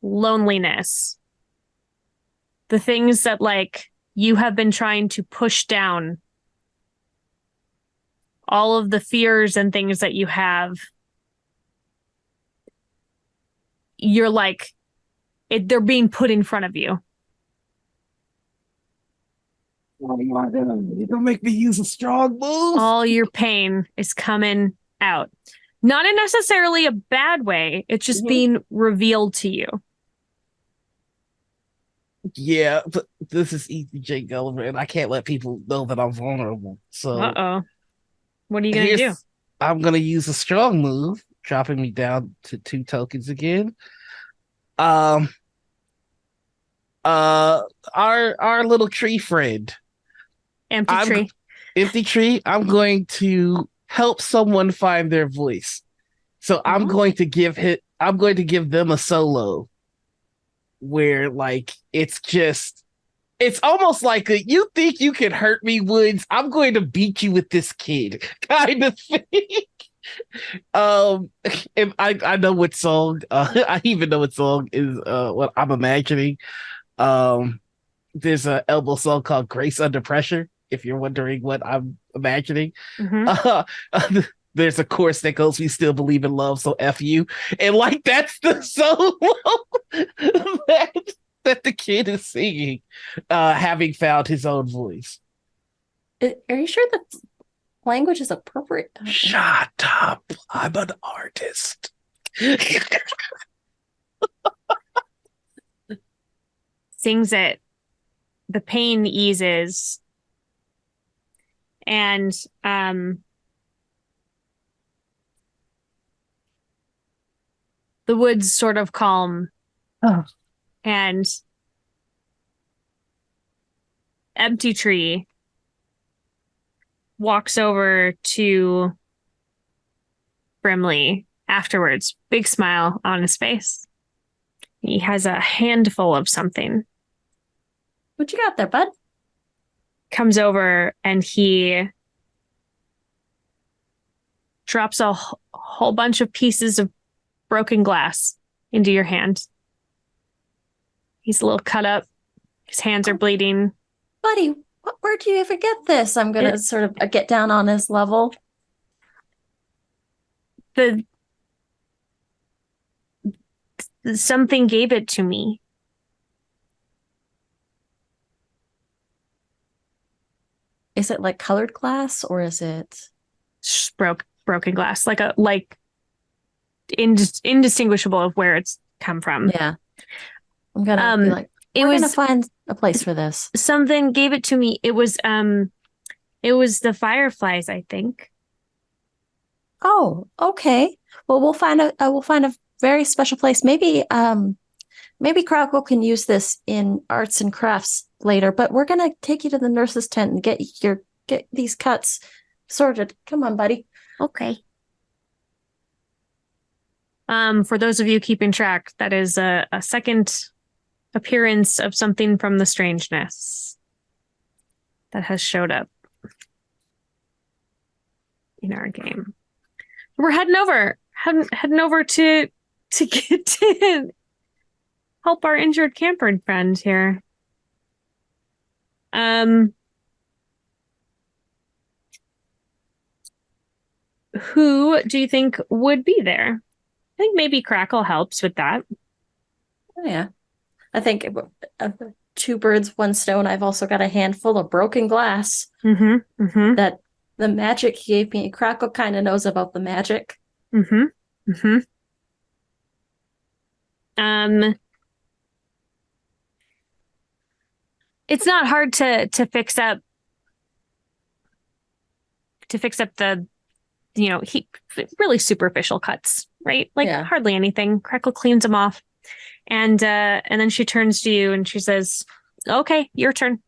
loneliness, the things that like you have been trying to push down, all of the fears and things that you have, you're like, they're being put in front of you. Oh my God. You don't make me use a strong move. All your pain is coming out. Not in necessarily a bad way. It's just being revealed to you. Yeah, but this is Ethan J. Gulliver, and I can't let people know that I'm vulnerable. So Uh-oh. What are you going to do? I'm going to use a strong move, dropping me down to 2 tokens again. Our little tree friend. Empty tree. I'm going to help someone find their voice. So I'm going to give them a solo where like it's almost like you think you can hurt me, Woods. I'm going to beat you with this kid kind of thing. And I know what song I even know what song is what I'm imagining. There's a elbow song called Grace Under Pressure, if you're wondering what I'm imagining. There's a chorus that goes, "We still believe in love, so F you." And like that's the solo that the kid is singing, having found his own voice. Are you sure that language is appropriate? Shut up. I'm an artist. Sings it. The pain eases. And the woods sort of calm. Oh. And Empty Tree walks over to Brimley afterwards. Big smile on his face. He has a handful of something. What you got there, bud? Comes over and he drops a whole bunch of pieces of broken glass into your hand. He's a little cut up. His hands are bleeding. Buddy, where do you ever get this? I'm going to sort of get down on his level. Something gave it to me. Is it like colored glass or is it just broken glass, like indistinguishable of where it's come from? Yeah. I'm gonna be like, we're gonna find a place for this. Something gave it to me. It was the fireflies, I think. Oh, okay. Well, we'll find a very special place. Maybe Krakow can use this in arts and crafts later, but we're gonna take you to the nurse's tent and get these cuts sorted. Come on, buddy. Okay. For those of you keeping track, that is a second appearance of something from the strangeness that has showed up in our game. We're heading over to get to help our injured camper friend here. Who do you think would be there? I think maybe Crackle helps with that. Oh, yeah. I think 2 birds, 1 stone. I've also got a handful of broken glass that the magic he gave me. Crackle kind of knows about the magic. It's not hard to fix up the really superficial cuts, right? Like hardly anything. Crackle cleans them off. And then she turns to you and she says, "Okay, your turn."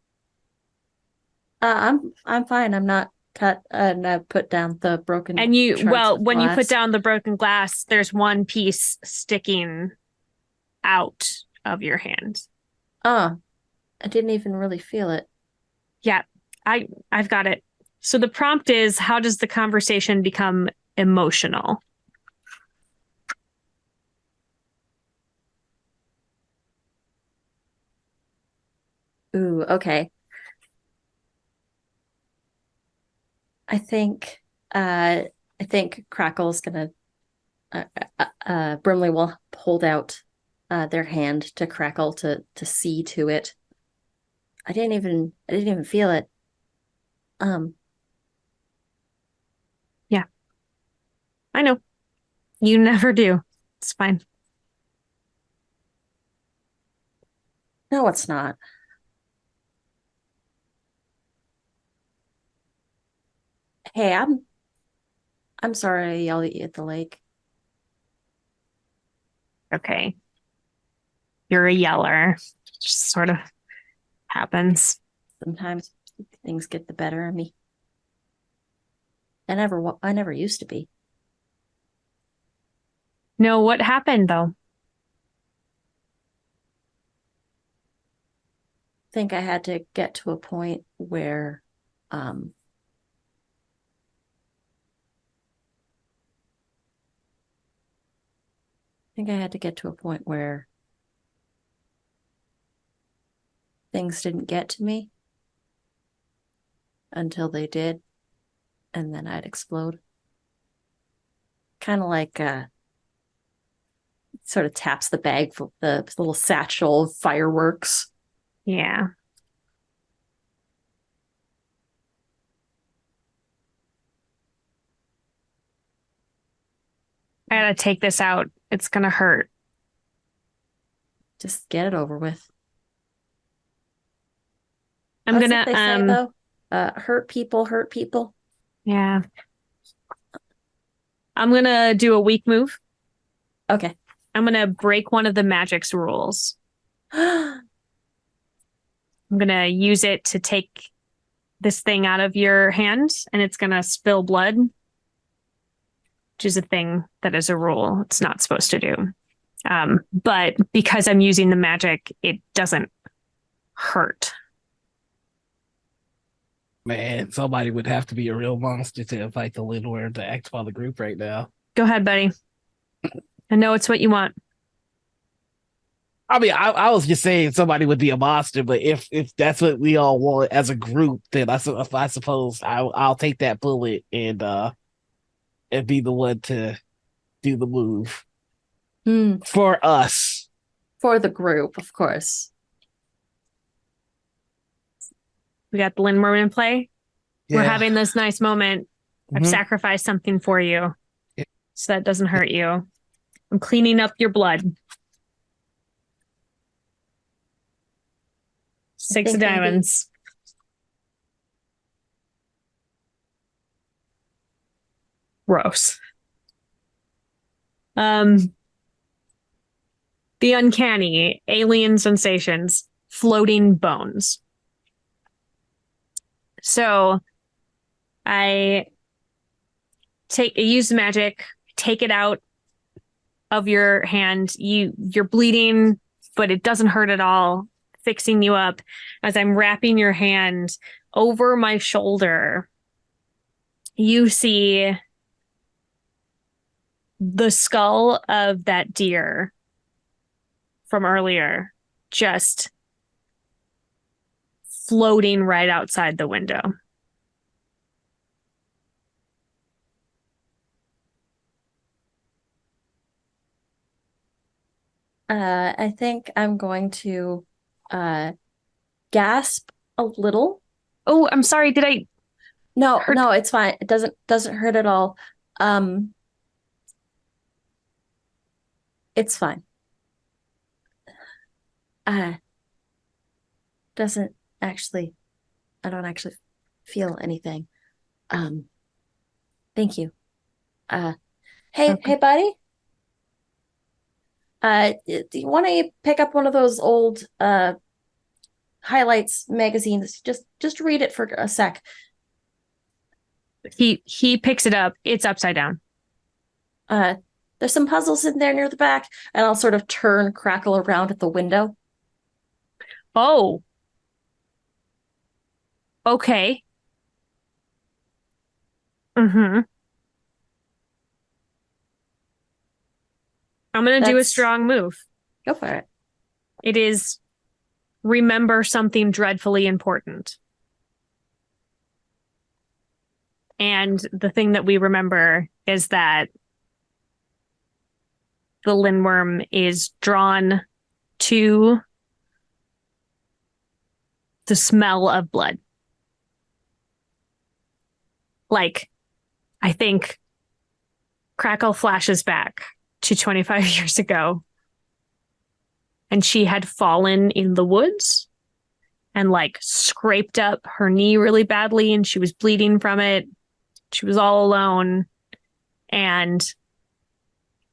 I'm fine. I'm not cut. And I put down the broken. And you put down the broken glass, there's one piece sticking out of your hand. I didn't even really feel it. Yeah, I've got it. So the prompt is, how does the conversation become emotional? okay. I think Crackle's gonna Brimley will hold out their hand to Crackle to see to it. I didn't even feel it. Um, Yeah, I know. You never do. It's fine. no, it's not. Hey, I'm sorry I yelled at you at the lake. Okay. You're a yeller. Just sort of happens. Sometimes things get the better of me. I never used to be. No, what happened though? Think I had to get to a point where um I think I had to get to a point where things didn't get to me until they did, and then I'd explode. Kind of like sort of taps the bag for the little satchel of fireworks. Yeah. I gotta take this out. It's gonna hurt. Just get it over with. I'm What's gonna what they say though? Hurt people hurt people. yeah. I'm gonna do a weak move. Okay. I'm gonna break one of the magic's rules. I'm gonna use it to take this thing out of your hand and it's gonna spill blood, which is a thing that is a rule it's not supposed to do. But because I'm using the magic, it doesn't hurt. Man, somebody would have to be a real monster to invite the Lindworm to act for the group right now. Go ahead, buddy. I know it's what you want. I mean, I was just saying somebody would be a monster, but if that's what we all want as a group, then I suppose I'll take that bullet and be the one to do the move for us. For the group, of course. We got the Lindworm in play. Yeah. We're having this nice moment. I've sacrificed something for you so that doesn't hurt you. I'm cleaning up your blood. Six of diamonds. Gross. The uncanny, alien sensations, floating bones. So I use magic, take it out of your hand. You're bleeding, but it doesn't hurt at all. Fixing you up as I'm wrapping your hand over my shoulder. You see the skull of that deer from earlier just floating right outside the window. I think I'm going to gasp a little. Oh, I'm sorry. Did I? No, it's fine. It doesn't hurt at all. It's fine. Doesn't actually, I don't actually feel anything. Thank you. Hey, Okay. hey, buddy. Do you want to pick up one of those old highlights magazines? Just read it for a sec. He picks it up. It's upside down. There's some puzzles in there near the back, and I'll sort of turn Crackle around at the window. Oh. Okay. Mm-hmm. I'm gonna do a strong move. Go for it. It is remember something dreadfully important. And the thing that we remember is that the Lindworm is drawn to the smell of blood. Like, I think Crackle flashes back to 25 years ago, and she had fallen in the woods and like scraped up her knee really badly, and she was bleeding from it. She was all alone, and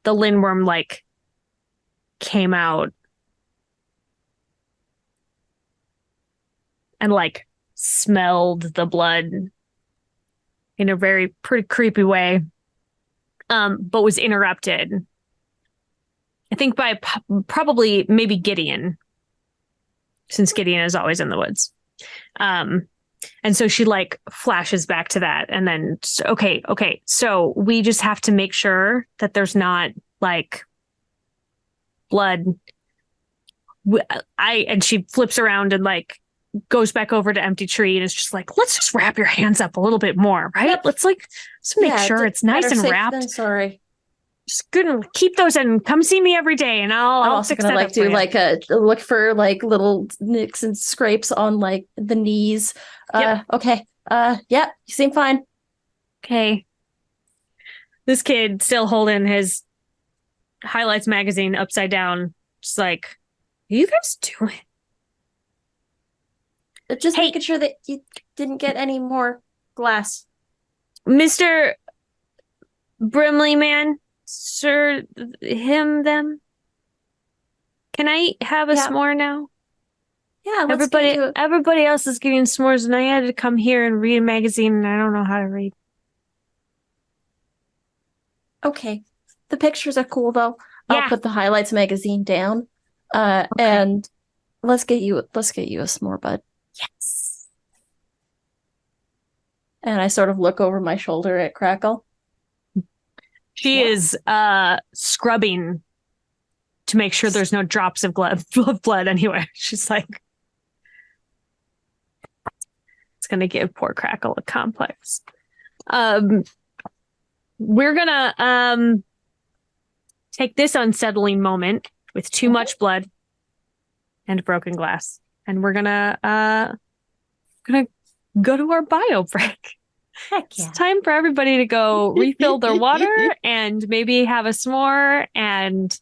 the Lindworm like came out and like smelled the blood in a very pretty creepy way, but was interrupted, I think, by probably maybe Gideon, since Gideon is always in the woods. And so she like flashes back to that, and then okay, so we just have to make sure that there's not like blood. And she flips around and like goes back over to Empty Tree and is just like, let's just wrap your hands up a little bit more, right? Yep. Let's make sure it's nice better and safe wrapped. than sorry. Just gonna keep those and come see me every day, and I'm I'll also fix gonna that like up for do you. like a look for like little nicks and scrapes on like the knees. Yep. Okay. Yeah, you seem fine. Okay. This kid still holding his Highlights magazine upside down, just like, what are you guys doing? Just Hey. making sure that you didn't get any more glass. Mr. Brimley man, sir, him, them. Can I have a Yeah. s'more now? Yeah, let's get you Everybody else is getting s'mores, and I had to come here and read a magazine, and I don't know how to read. Okay. The pictures are cool though. I'll Yeah. put the Highlights magazine down. And let's get you a s'more, bud. Yes. And I sort of look over my shoulder at Crackle. She What? is scrubbing to make sure there's no drops of blood anywhere. She's like, it's gonna give poor Crackle a complex. We're gonna take this unsettling moment with too much blood and broken glass, and we're gonna go to our bio break. Heck yeah. It's time for everybody to go refill their water and maybe have a s'more and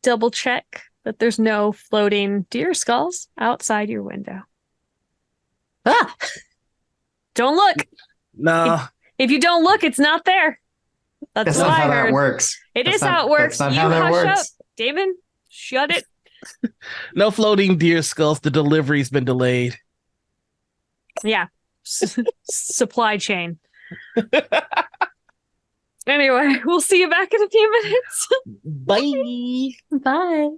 double check that there's no floating deer skulls outside your window. Ah! Don't look. No. If you don't look, it's not there. That's That's what not I how heard. that works. It That's is not- how it works. That's not You how that hush works. up, Damon. Shut it. No floating deer skulls. The delivery's been delayed. Yeah. Supply chain. Anyway, we'll see you back in a few minutes. Bye. Bye.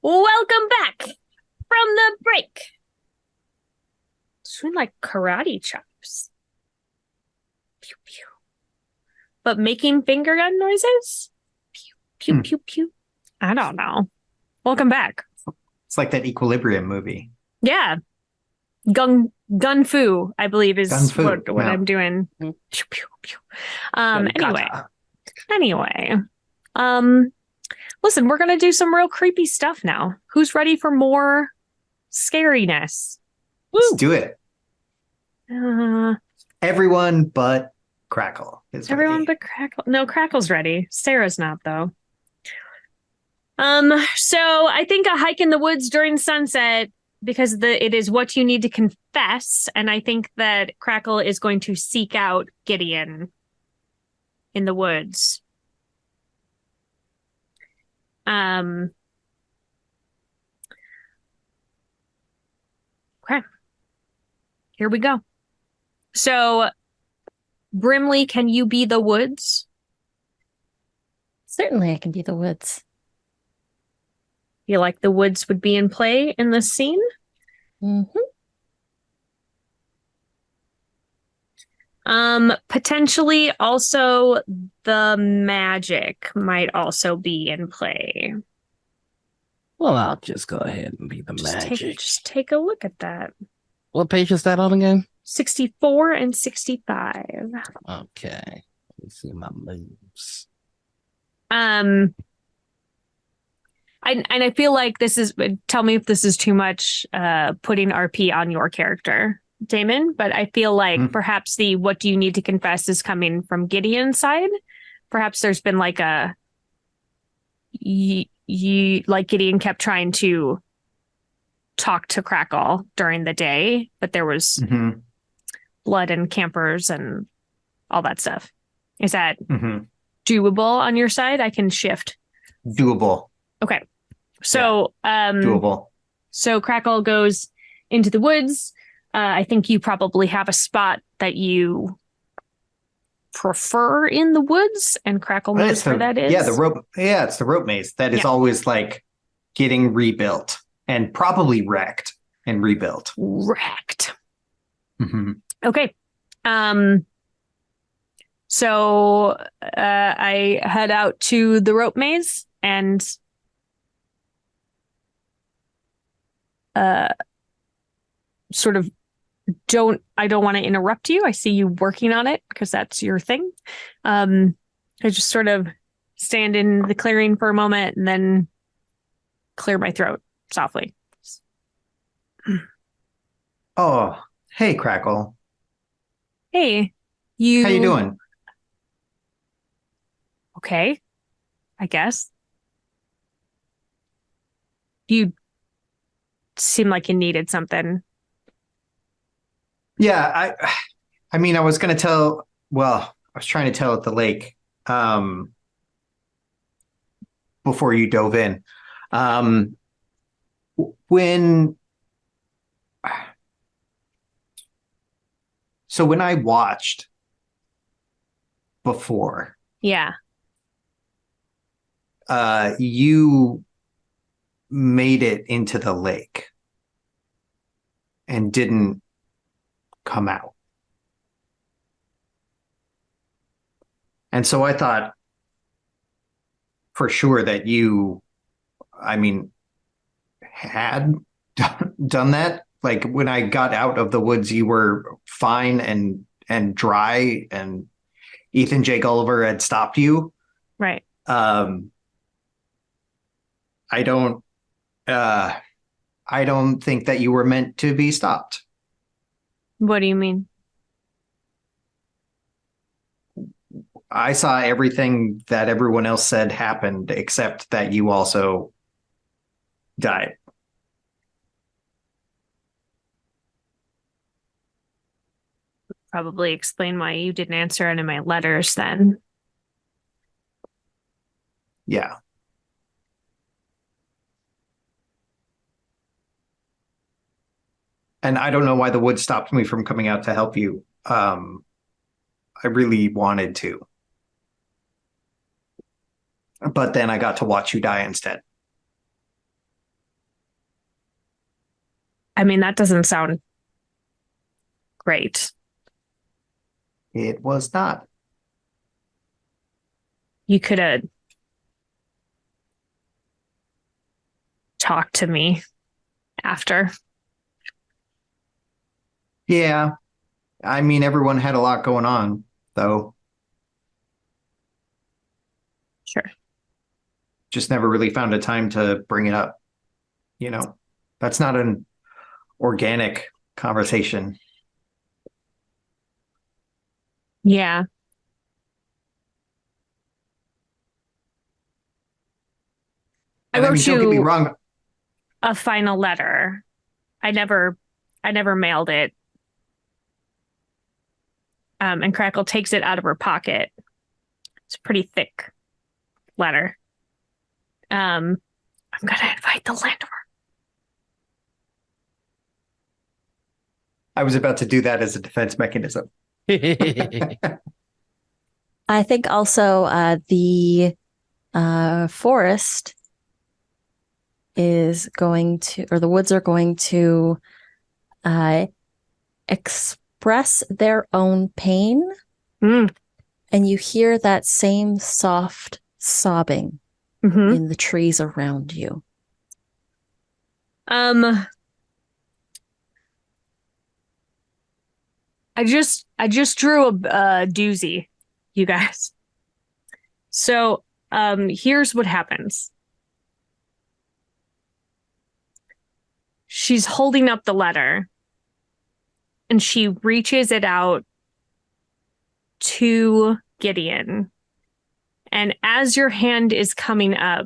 Welcome back from the break. Doing like karate chops. Pew pew. But making finger gun noises? Pew pew pew pew. I don't know. Welcome back. It's like that Equilibrium movie. Yeah. Gun fu, I believe, is Gun fu, what yeah. I'm doing. Pew pew pew. Anyway. Listen, we're gonna do some real creepy stuff now. Who's ready for more scariness? Let's do it. Uh, Everyone but Crackle is everyone ready. but Crackle. No, Crackle's ready. Sarah's not, though. So I think a hike in the woods during sunset, because it is what you need to confess, and I think that Crackle is going to seek out Gideon in the woods. Okay. Here we go. So, Brimley, can you be the woods? Certainly, I can be the woods. Feel like the woods would be in play in this scene? Mm-hmm. Potentially also the magic might also be in play. Well, I'll just go ahead and be the Just magic. take a look at that. What page is that on again? 64 and 65. Okay. Let me see my moves. I feel like this is, tell me if this is too much putting RP on your character, Damon, but I feel like perhaps the what do you need to confess is coming from Gideon's side. Perhaps there's been like a like Gideon kept trying to talk to Crackle during the day, but there was blood and campers and all that stuff. Is that doable on your side? I can shift. Doable. Okay. So, Doable. So Crackle goes into the woods. I think you probably have a spot that you prefer in the woods, and Crackle knows where that is. Yeah, the rope. Yeah, it's the rope maze that is always like getting rebuilt and probably wrecked and rebuilt. Wrecked. Mm-hmm. Okay. So I head out to the rope maze and sort of I don't want to interrupt you. I see you working on it because that's your thing. I just sort of stand in the clearing for a moment and then clear my throat softly. Oh, hey, Crackle. Hey, How you doing? Okay, I guess. You seem like you needed something. Yeah, I mean, I was going to tell, well, I was trying to tell at the lake before you dove in. When I watched before, Yeah. You made it into the lake and didn't come out. And so I thought for sure that you, I mean, had done that. Like when I got out of the woods, you were fine and dry, and Ethan J. Gulliver had stopped you. Right. I don't think that you were meant to be stopped. What do you mean? I saw everything that everyone else said happened, except that you also died. Probably explain why you didn't answer any of my letters then. Yeah. And I don't know why the woods stopped me from coming out to help you. I really wanted to. But then I got to watch you die instead. I mean, that doesn't sound great. It was not. You could have talked to me after. Yeah. I mean, everyone had a lot going on, though. Sure. Just never really found a time to bring it up. That's not an organic conversation. Yeah. I And I mean, wrote don't get me you wrong. a final letter. I never mailed it. And Crackle takes it out of her pocket. It's a pretty thick letter. I'm gonna invite the landlord. I was about to do that as a defense mechanism. I think also the forest is going to, or the woods are going to express their own pain. Mm. And you hear that same soft sobbing Mm-hmm. in the trees around you. I just drew a doozy, you guys. So, here's what happens. She's holding up the letter and she reaches it out to Gideon. And as your hand is coming up,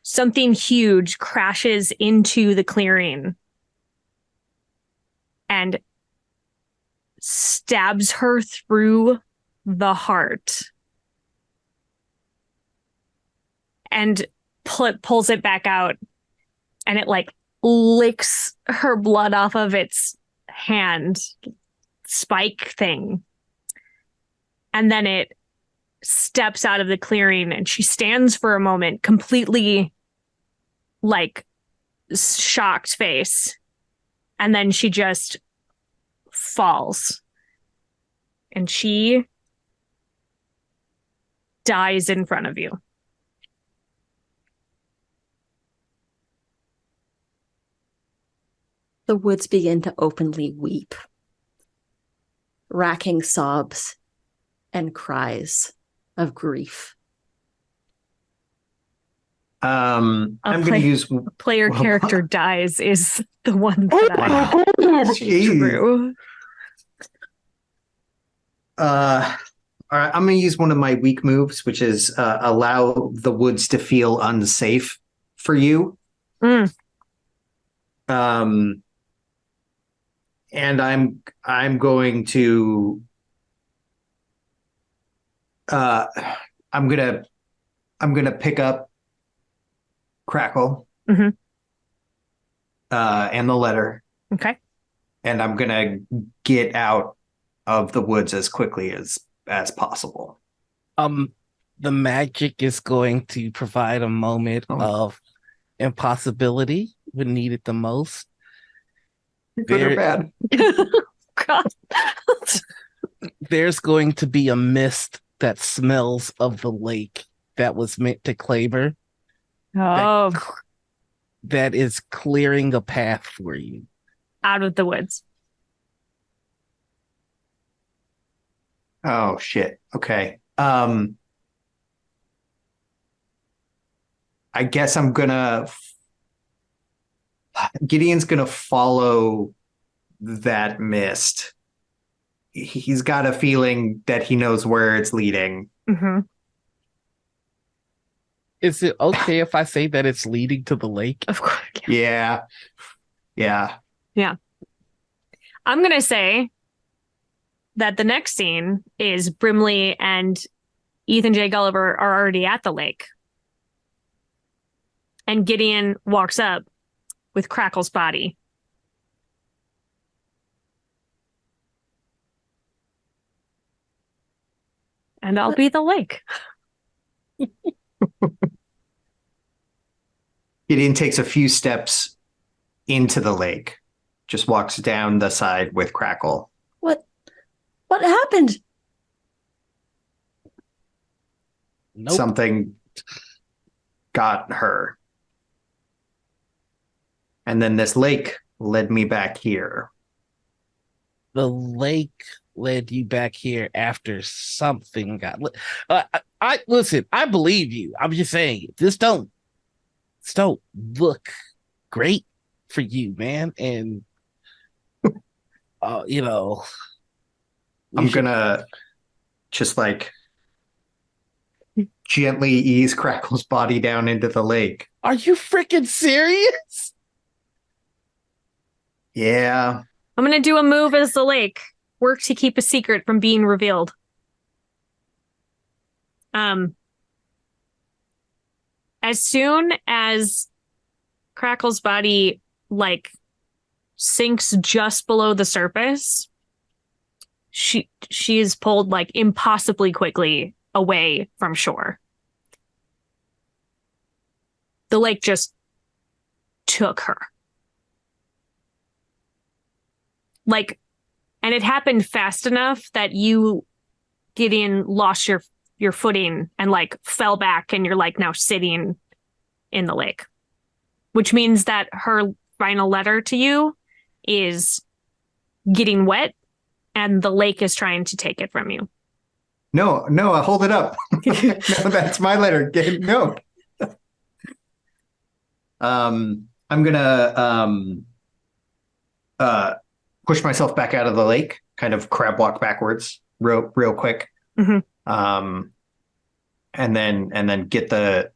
something huge crashes into the clearing and stabs her through the heart and pulls it back out, and it like licks her blood off of its hand spike thing, and then it steps out of the clearing and she stands for a moment completely like shocked face, and then she just falls and she dies in front of you. The woods begin to openly weep, racking sobs and cries of grief. I'm going to use A player character dies is the one that I drew. All right, I'm going to use one of my weak moves, which is allow the woods to feel unsafe for you. Mm. And I'm going to I'm gonna pick up Crackle Mhm. And the letter, Okay. and I'm gonna get out of the woods as quickly as possible. The magic is going to provide a moment of impossibility when needed the most. Good or bad? God. There's going to be a mist that smells of the lake that was meant to Claver. Oh, That is clearing a path for you. out of the woods. Oh shit. Okay. I guess Gideon's gonna follow that mist. He's got a feeling that he knows where it's leading. Mm-hmm. Is it okay if I say that it's leading to the lake? Of course. Yeah. Yeah. I'm going to say that the next scene is Brimley and Ethan J. Gulliver are already at the lake. And Gideon walks up with Crackle's body. And I'll be the lake. Gideon takes a few steps into the lake. Just walks down the side with Crackle. What happened? Nope. Something got her. And then this lake led me back here. The lake led you back here after something got. I listen. I believe you. I'm just saying this don't look great for you, man. And you know, I'm gonna just like gently ease Crackle's body down into the lake. Are you freaking serious? Yeah. I'm going to do a move as the lake. Work to keep a secret from being revealed. As soon as Crackle's body like sinks just below the surface, she is pulled like impossibly quickly away from shore. The lake just took her. Like, and it happened fast enough that you, Gideon, lost your footing and like fell back, and you're like now sitting in the lake, which means that her final letter to you is getting wet, and the lake is trying to take it from you. No, hold it up. No, that's my letter. No. I'm gonna push myself back out of the lake, kind of crab walk backwards real quick. Mhm. And then get the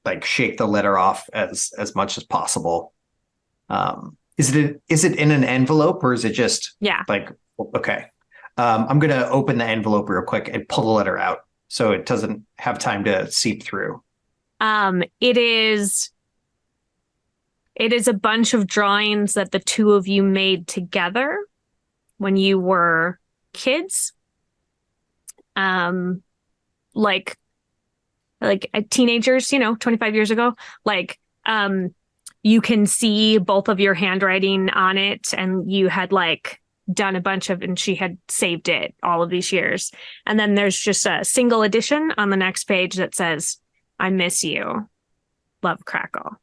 like shake the letter off as much as possible. Is it in an envelope, or is it just like okay? I'm gonna open the envelope real quick and pull the letter out so it doesn't have time to seep through. It is a bunch of drawings that the two of you made together when you were kids. Like teenagers, 25 years ago. Like, you can see both of your handwriting on it, and you had like done a bunch of, and she had saved it all of these years. And then there's just a single edition on the next page that says, "I miss you. Love, Crackle."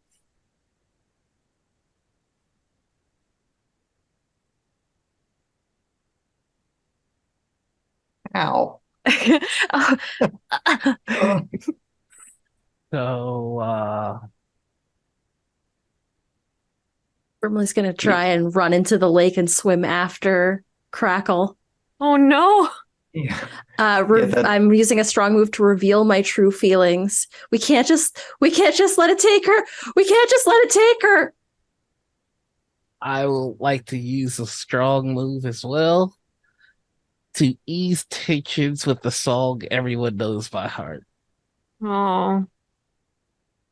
Ow. So Brimley's gonna try and run into the lake and swim after Crackle. Oh no. Yeah. I'm using a strong move to reveal my true feelings. We can't just let it take her. We can't just let it take her. I would like to use a strong move as well to ease tensions with the song everyone knows by heart. Oh.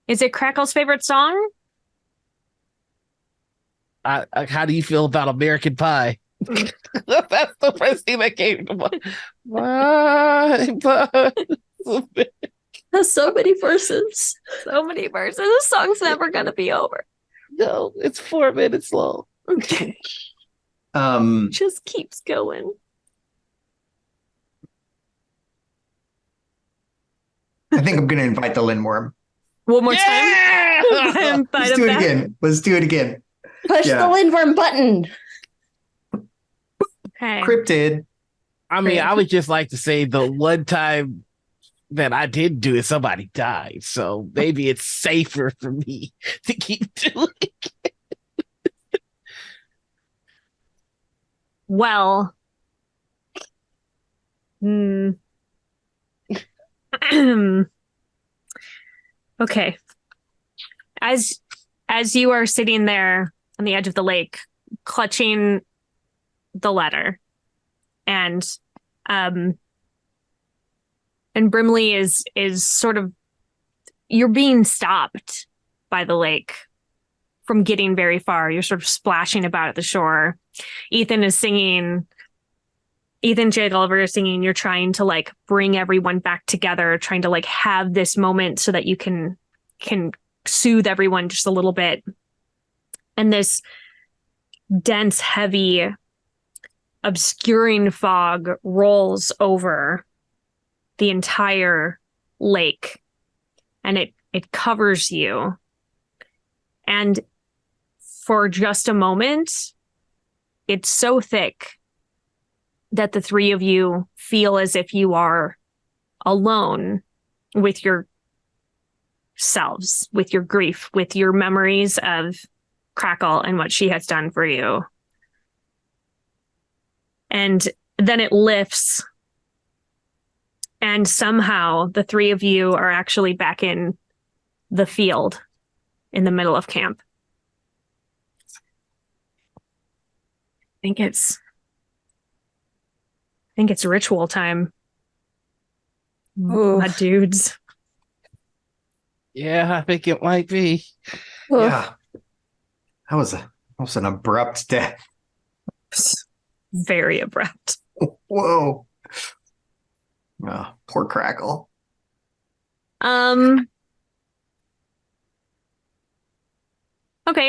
Is it Crackle's favorite song? How do you feel about American Pie? That's the first thing that came to mind. Has so many verses. So many verses. This song's never gonna be over. No, it's 4 minutes long. Okay. Just keeps going. I think I'm gonna invite the Lindworm. One more Yeah! time. Let's do it again. Let's do it again. Push the Lindworm button. Okay. Cryptid. I mean, I would just like to say the one time that I did do it, somebody died. So maybe it's safer for me to keep doing it. Well. Okay. As you are sitting there on the edge of the lake, clutching the letter, and Brimley is sort of, you're being stopped by the lake from getting very far. You're sort of splashing about at the shore. Ethan J. Gulliver is singing. You're trying to like bring everyone back together, trying to like have this moment so that you can soothe everyone just a little bit. And this dense, heavy, obscuring fog rolls over the entire lake, and it covers you. And for just a moment, it's so thick that the three of you feel as if you are alone with your selves, with your grief, with your memories of Crackle and what she has done for you. And then it lifts, and somehow the three of you are actually back in the field in the middle of camp. I think it's ritual time. Ooh. My dudes. Yeah, I think it might be. Yeah. That was an abrupt death. Very abrupt. Whoa. Oh, poor Crackle. Okay,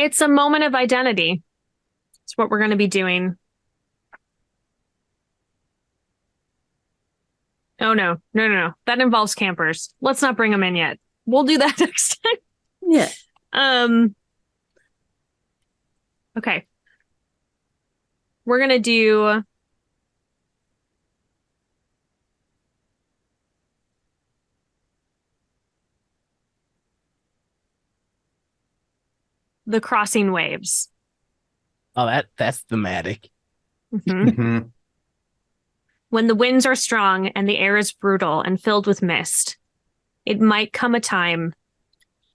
it's a moment of identity. It's what we're going to be doing. Oh, no. That involves campers. Let's not bring them in yet. We'll do that next time. Yeah. Okay. We're going to do the crossing waves. Oh, that's thematic. Mhm. Mhm. When the winds are strong and the air is brutal and filled with mist, it might come a time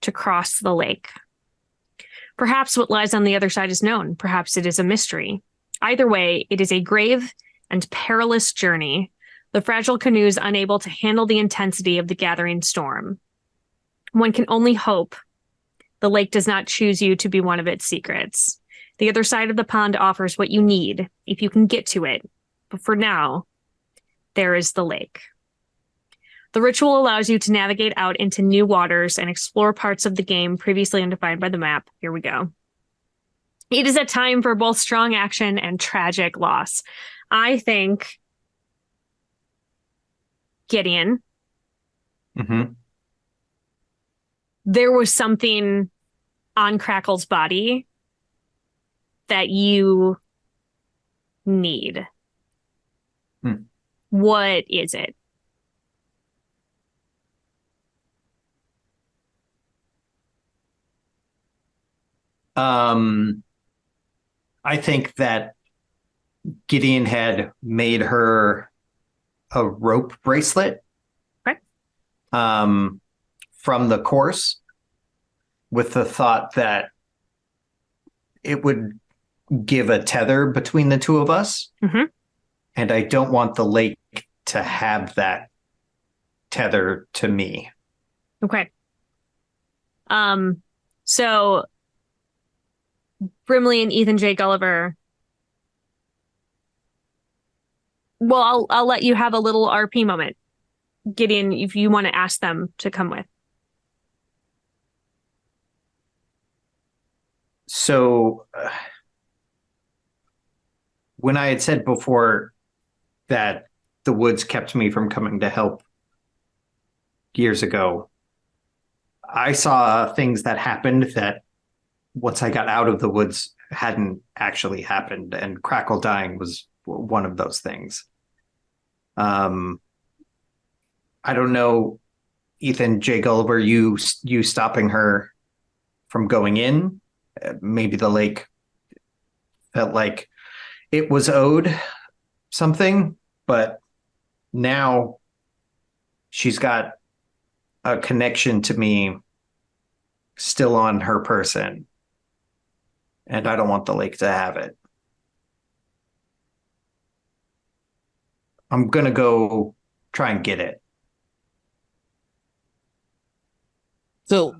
to cross the lake. Perhaps what lies on the other side is known. Perhaps it is a mystery. Either way, it is a grave and perilous journey, the fragile canoes unable to handle the intensity of the gathering storm. One can only hope the lake does not choose you to be one of its secrets. The other side of the pond offers what you need if you can get to it. But for now, there is the lake. The ritual allows you to navigate out into new waters and explore parts of the game previously undefined by the map. Here we go. It is a time for both strong action and tragic loss. I think Gideon, Mhm. there was something on Crackle's body that you need. Hmm. What is it? I think that Gideon had made her a rope bracelet Right. From the course with the thought that it would give a tether between the two of us. Mm-hmm. And I don't want the lake to have that tether to me. Okay. So Brimley and Ethan J. Gulliver. Well, I'll let you have a little RP moment. Gideon, if you want to ask them to come with. So when I had said before that the woods kept me from coming to help years ago, I saw things that happened that once I got out of the woods hadn't actually happened, and Crackle dying was one of those things. I don't know, Ethan J. Gulliver, you stopping her from going in. Maybe the lake felt like it was owed something, but now she's got a connection to me still on her person, and I don't want the lake to have it. I'm gonna go try and get it. So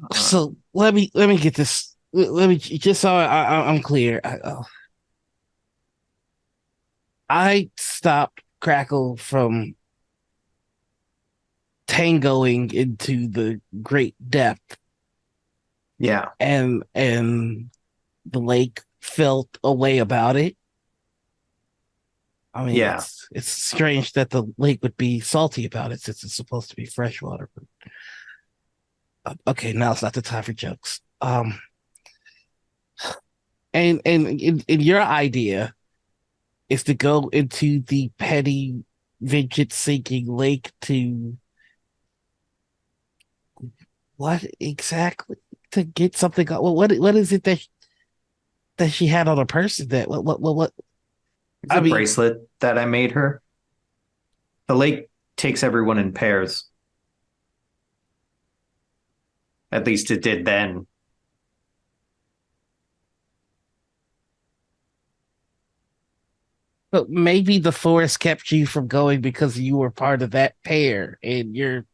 let me get this. Let me just so I'm clear. I stopped Crackle from tangoing into the great depth, Yeah. and the lake felt a way about it. I mean, Yeah. it's strange that the lake would be salty about it since it's supposed to be freshwater. Okay, now it's not the time for jokes. And in your idea is to go into the petty vengeance sinking lake to what exactly to get something? What is it that she had on her person? That what? It's I a mean, bracelet that I made her. The lake takes everyone in pairs. At least it did then. but maybe the forest kept you from going because you were part of that pair, and you're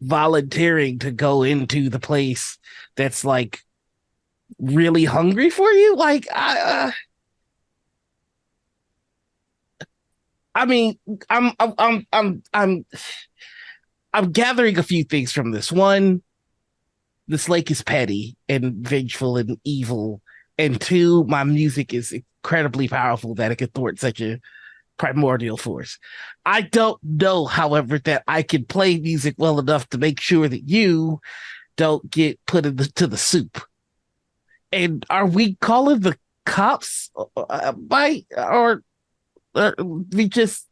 volunteering to go into the place that's like really hungry for you. Like I mean, I'm I'm I'm I'm I'm I'm gathering a few things from this. One, this lake is petty and vengeful and evil. And two, my music is incredibly powerful that it can thwart such a primordial force. I don't know, however, that I can play music well enough to make sure that you don't get put into the soup. And are we calling the cops by or we just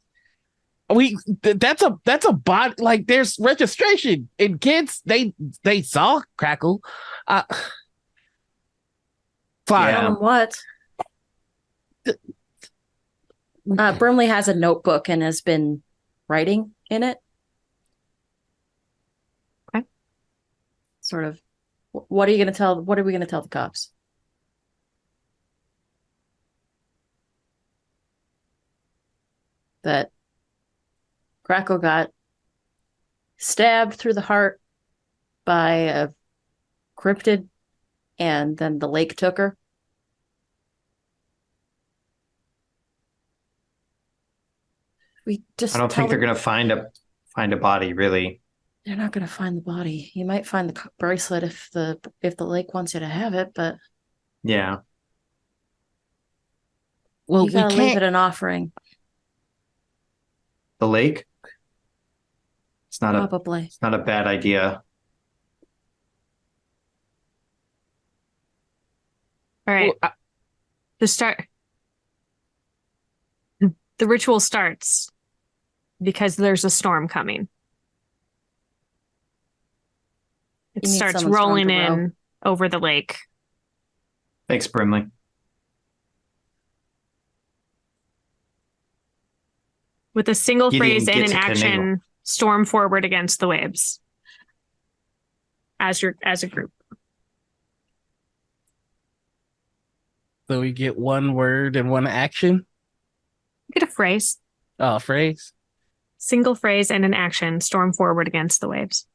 we that's a bot like there's registration and kids they saw Crackle. Uh, fine. Yeah. Tell 'em what? Brimley has a notebook and has been writing in it. Okay. Sort of. What are you going to tell? What are we going to tell the cops? That Crackle got stabbed through the heart by a cryptid, and then the lake took her. We just I don't tell think they're them gonna find a body, really. they're not going to find the body. You might find the bracelet if the lake wants you to have it, but Yeah. Well, you we gotta leave can't. it an offering, The lake? probably. It's not a bad idea. All right. Well, The start. The ritual starts because there's a storm coming. It You need starts someone strong rolling to row. in over the lake. Thanks, Brimley. With a single Gideon phrase and gets an a canoe. action, storm forward against the waves. As a group. So we get one word and one action. Get a phrase. Oh, phrase. Single phrase and an action, storm forward against the waves.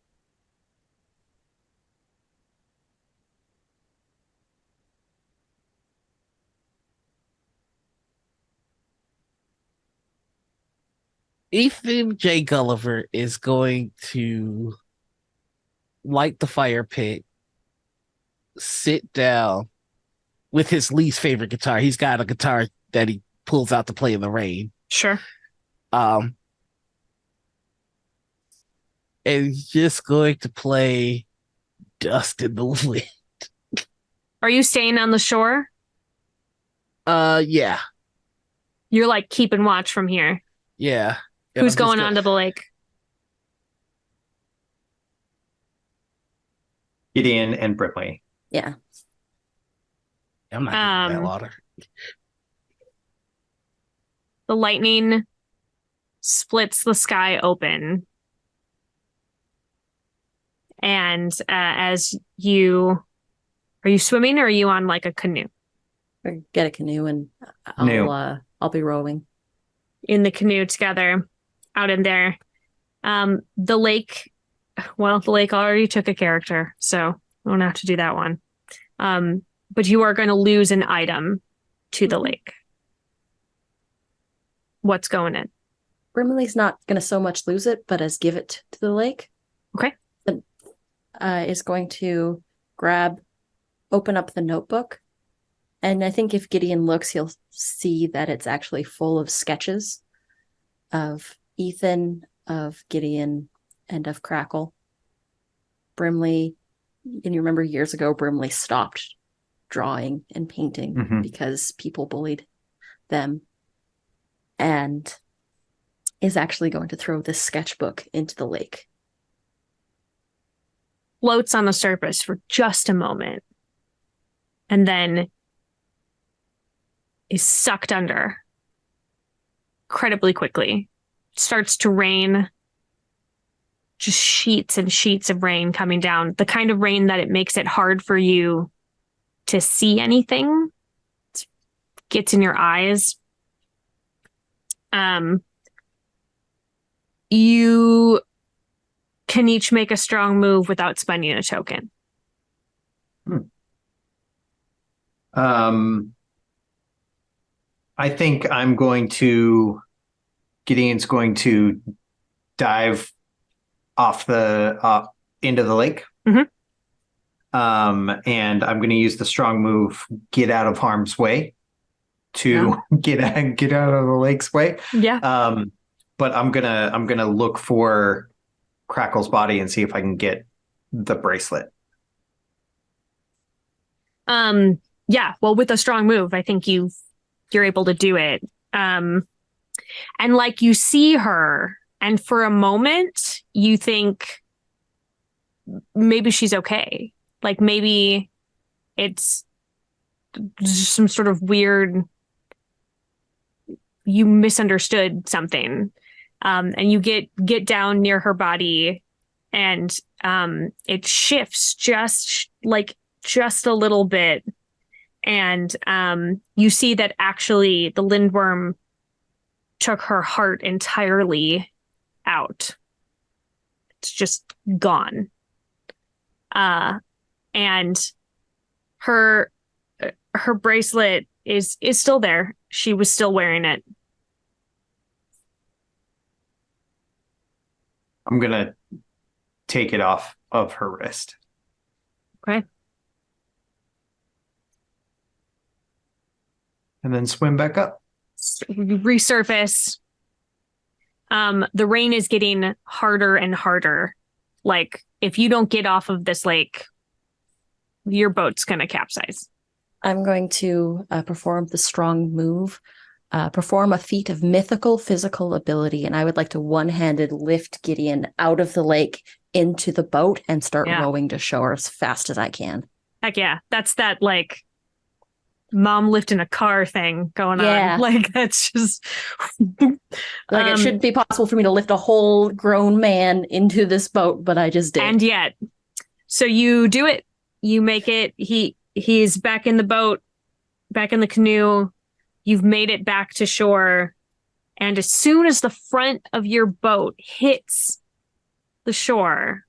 Ethan J. Gulliver is going to light the fire pit, sit down with his least favorite guitar. He's got a guitar that he pulls out to play in the rain. Sure. And he's just going to play Dust in the Wind. Are you staying on the shore? Yeah. You're like keeping watch from here. Yeah. And Who's I'm just going gonna- onto the lake? Gideon and Brimley. Yeah. I'm not getting that Um, water. The lightning splits the sky open. And as you are you swimming or are you on like a canoe? Or get a canoe and Canoe. I'll be rowing. In the canoe together out in there. The lake already took a character, so we don't have to do that one. But you are going to lose an item to the lake. What's going in? Brimley's not going to so much lose it, but as give it to the lake. Okay. Is going to open up the notebook And I think if Gideon looks, he'll see that it's actually full of sketches of Ethan, of Gideon, and of Crackle. Brimley, and you remember years ago, Brimley stopped drawing and painting because people bullied them, and is actually going to throw this sketchbook into the lake. Floats on the surface for just a moment, and then is sucked under incredibly quickly. Starts to rain, just sheets and sheets of rain coming down. The kind of rain that it makes it hard for you to see anything. It gets in your eyes. You can each make a strong move without spending a token. I think Gideon's going to dive off into the lake. And I'm going to use the strong move, get out of harm's way, to get out of the lake's way. Yeah. But I'm gonna look for Crackle's body and see if I can get the bracelet. Yeah. Well, with a strong move, I think you're able to do it. And like you see her, and for a moment you think maybe she's okay. Like maybe it's just some sort of weird, you misunderstood something. And you get down near her body, and it shifts just a little bit. And you see that actually the lindworm took her heart entirely out. It's just gone. And her bracelet is still there. She was still wearing it. I'm gonna take it off of her wrist. Okay. And then swim back up. Resurface. The rain is getting harder and harder. Like, if you don't get off of this lake, your boat's gonna capsize. I'm going to perform the strong move, perform a feat of mythical physical ability, and I would like to one-handed lift Gideon out of the lake into the boat and start rowing to shore as fast as I can. Heck yeah. That's that, like, mom lifting a car thing going on. Like, that's just... like, it shouldn't be possible for me to lift a whole grown man into this boat, but I just did. And yet. So you do it. You make it. He's back in the boat, back in the canoe. You've made it back to shore. And as soon as the front of your boat hits the shore,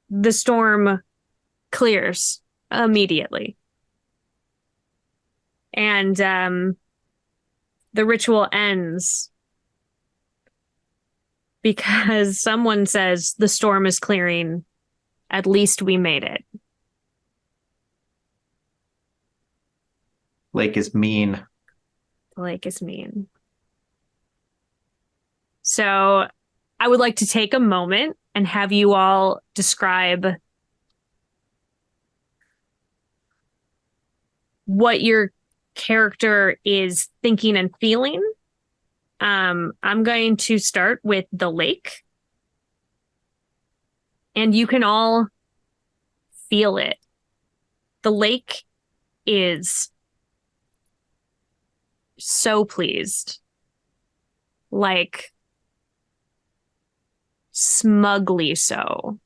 the storm clears immediately. And the ritual ends because someone says the storm is clearing. At least we made it. Lake is mean. The lake is mean. So I would like to take a moment and have you all describe what your character is thinking and feeling. I'm going to start with the lake. And you can all feel it. The lake is so pleased. Like, smugly so.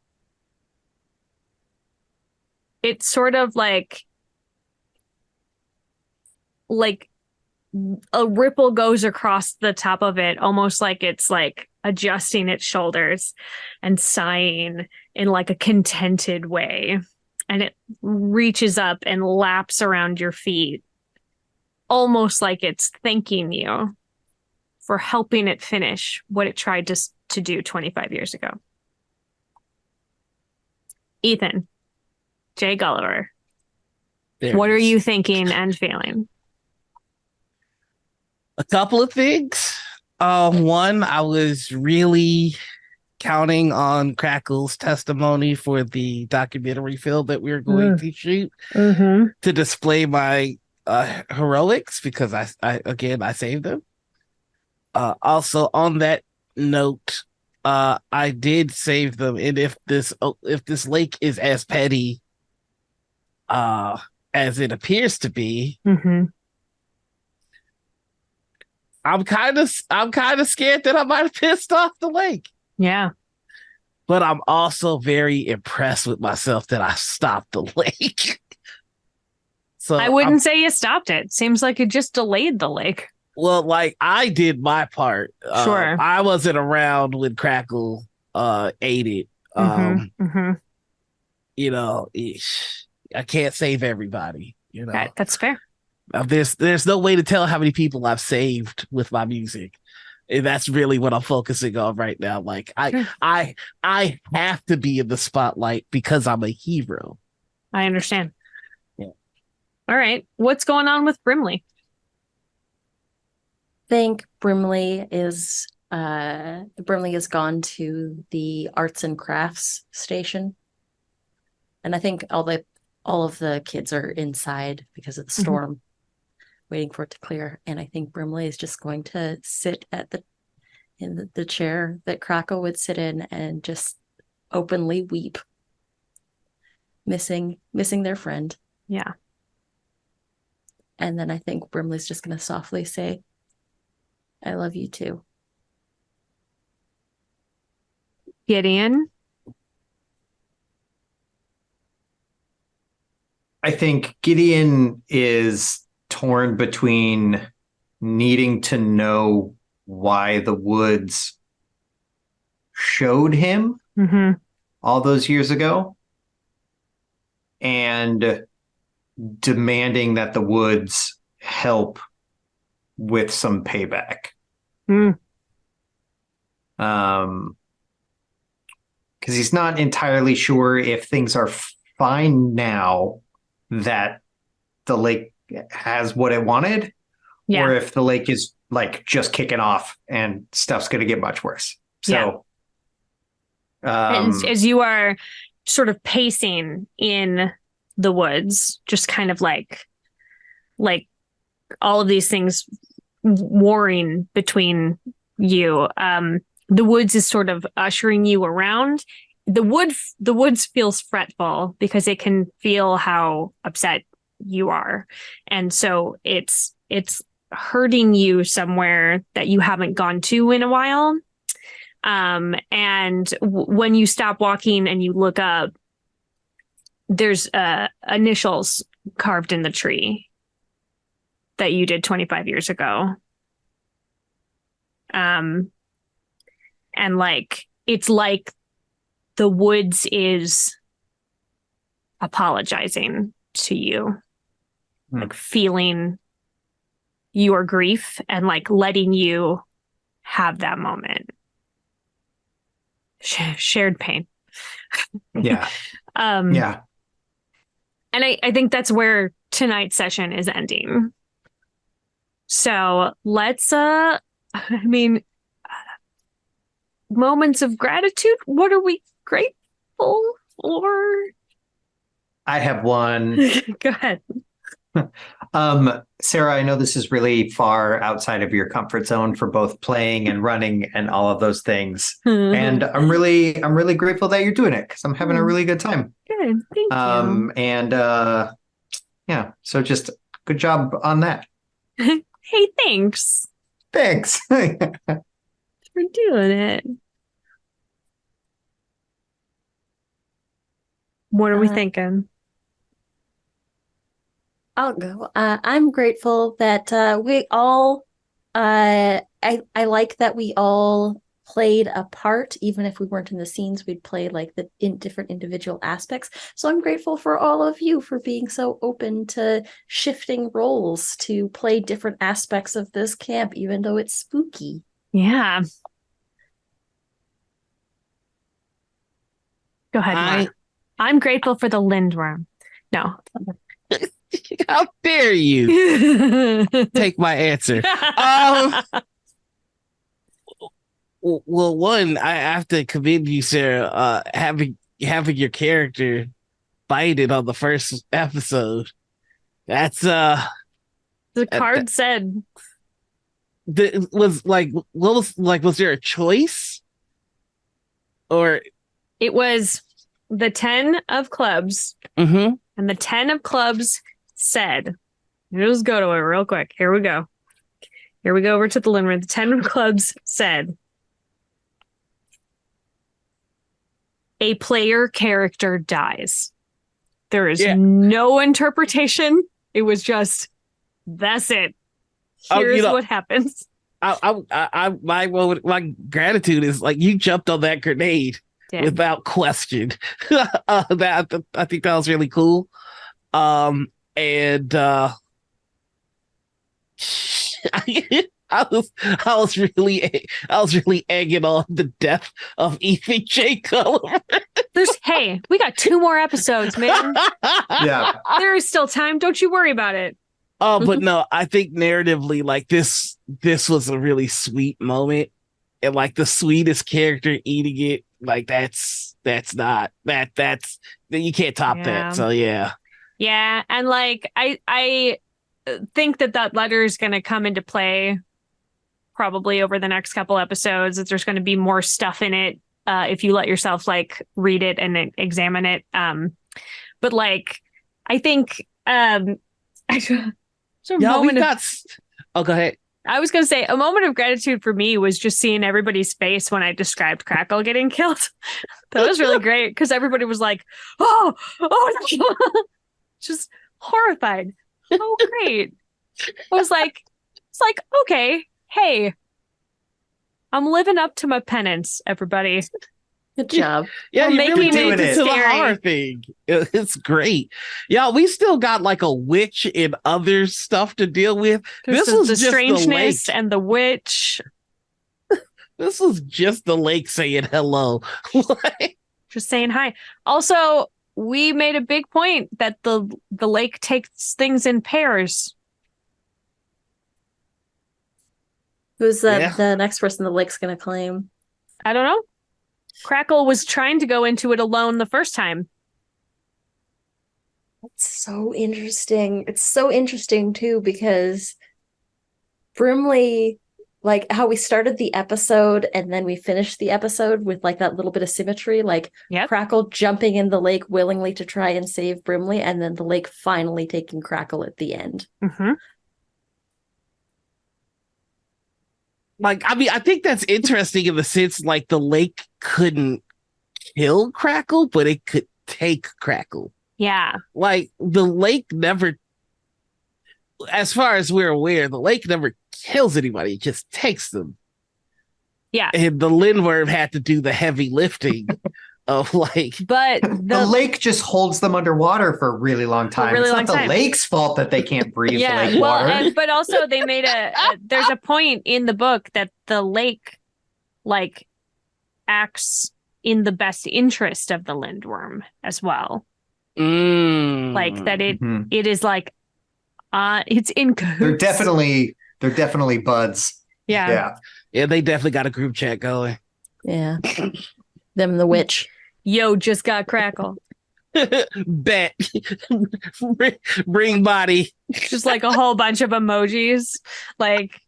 It's sort of like a ripple goes across the top of it, almost like it's like adjusting its shoulders and sighing in like a contented way. And it reaches up and laps around your feet, almost like it's thanking you for helping it finish what it tried to do 25 years ago. Ethan, J. Gulliver, There What it are is. you thinking and feeling? A couple of things. One, I was really counting on Crackle's testimony for the documentary film that we were going to shoot Mm-hmm. to display my heroics because I saved them. Also, on that note, I did save them, and if this lake is as petty uh as it appears to be, Mm-hmm. I'm kind of scared that I might have pissed off the lake. Yeah. But I'm also very impressed with myself that I stopped the lake. So I wouldn't say you stopped it. Seems like it just delayed the lake. well, like I did my part. Sure. I wasn't around when Crackle ate it. Mm-hmm. Mm-hmm. You know, I can't save everybody. You know, That's fair. there's no way to tell how many people I've saved with my music. And that's really what I'm focusing on right now. Like Sure. I have to be in the spotlight because I'm a hero. I understand. Yeah. All right. What's going on with Brimley? Think Brimley has gone to the arts and crafts station. And I think all of the kids are inside because of the storm, waiting for it to clear. And I think Brimley is just going to sit in the chair that Krakow would sit in and just openly weep, missing their friend. Yeah. And then I think Brimley's just going to softly say, "I love you too." Gideon. I think Gideon is torn between needing to know why the woods showed him Mm-hmm. all those years ago and demanding that the woods help with some payback. Mm. Because he's not entirely sure if things are fine now that the lake has what it wanted, Yeah. or if the lake is like just kicking off and stuff's going to get much worse. So, As you are sort of pacing in the woods, just kind of like all of these things warring between you. The woods is sort of ushering you around. The woods feels fretful because it can feel how upset you are, and so it's hurting you somewhere that you haven't gone to in a while. And when you stop walking and you look up, there's initials carved in the tree that you did 25 years ago. And like it's like the woods is apologizing to you, like feeling your grief and like letting you have that moment. Shared pain. yeah. Yeah. And I think that's where tonight's session is ending. So let's moments of gratitude. What are we grateful for? I have one. Go ahead. Sarah, I know this is really far outside of your comfort zone for both playing and running and all of those things. And I'm really grateful that you're doing it because I'm having a really good time. Good. Thank you. And yeah, so just good job on that. Hey, thanks Thanks. for doing it. What are we thinking? I'll go. I'm grateful that we all, I like that we all played a part, even if we weren't in the scenes, we'd play like in different individual aspects. So I'm grateful for all of you for being so open to shifting roles to play different aspects of this camp, even though it's spooky. Yeah. Go ahead, Laura. I'm grateful for the lindworm. No. How dare you take my answer? Well, one, I have to commend you, Sarah, having your character bited on the first episode. That's The card said was like, what was like, was there a choice? Or it was the 10 of clubs, mm-hmm. and the 10 of clubs said, just go to it real quick. Here we go. Here we go over to the limerick. The 10 of clubs said, a player character dies. There is no interpretation. It was just, that's it. Here's what happens. My gratitude is like you jumped on that grenade without question. That I think that was really cool. And I was really egging on the death of Ethan J. Gulliver. Hey, we got 2 more episodes, man. Yeah. There is still time. Don't you worry about it. Oh, but no, I think narratively, like this was a really sweet moment, and like the sweetest character eating it, like that's you can't top that. So yeah, and like I think that letter is going to come into play probably over the next couple episodes. That there's going to be more stuff in it if you let yourself like read it and then examine it. But like I think Oh, go ahead. I was going to say a moment of gratitude for me was just seeing everybody's face when I described Crackle getting killed. That was really great because everybody was like, oh, just horrified. Oh, great. It's like, okay, hey, I'm living up to my penance, everybody. Good job. Yeah, you're really making doing it to the scary. horror thing. It's great. Yeah, we still got like a witch and other stuff to deal with. This was the just strangeness the lake. and the witch. This was just the lake saying hello. Just saying hi. Also, we made a big point that the lake takes things in pairs. Who's the next person the lake's going to claim? I don't know. Crackle was trying to go into it alone the first time. That's so interesting. It's so interesting too because Brimley, like how we started the episode and then we finished the episode with like that little bit of symmetry, like Crackle jumping in the lake willingly to try and save Brimley, and then the lake finally taking Crackle at the end. Mm-hmm. Like, I mean, I think that's interesting in the sense like the lake couldn't kill Crackle, but it could take Crackle. Yeah. Like the lake never, as far as we're aware, the lake never kills anybody. It just takes them. Yeah. And the Lindworm had to do the heavy lifting of like. But the lake just holds them underwater for a really long time. It's not the lake's fault that they can't breathe lake water. But also they made there's a point in the book that the lake like acts in the best interest of the Lindworm as well. Like that it is like it's in cahoots. They're definitely buds. Yeah, they definitely got a group chat going. Yeah. Them and the witch. Yo, just got Crackle. Bet. Bring body. Just like a whole bunch of emojis. Like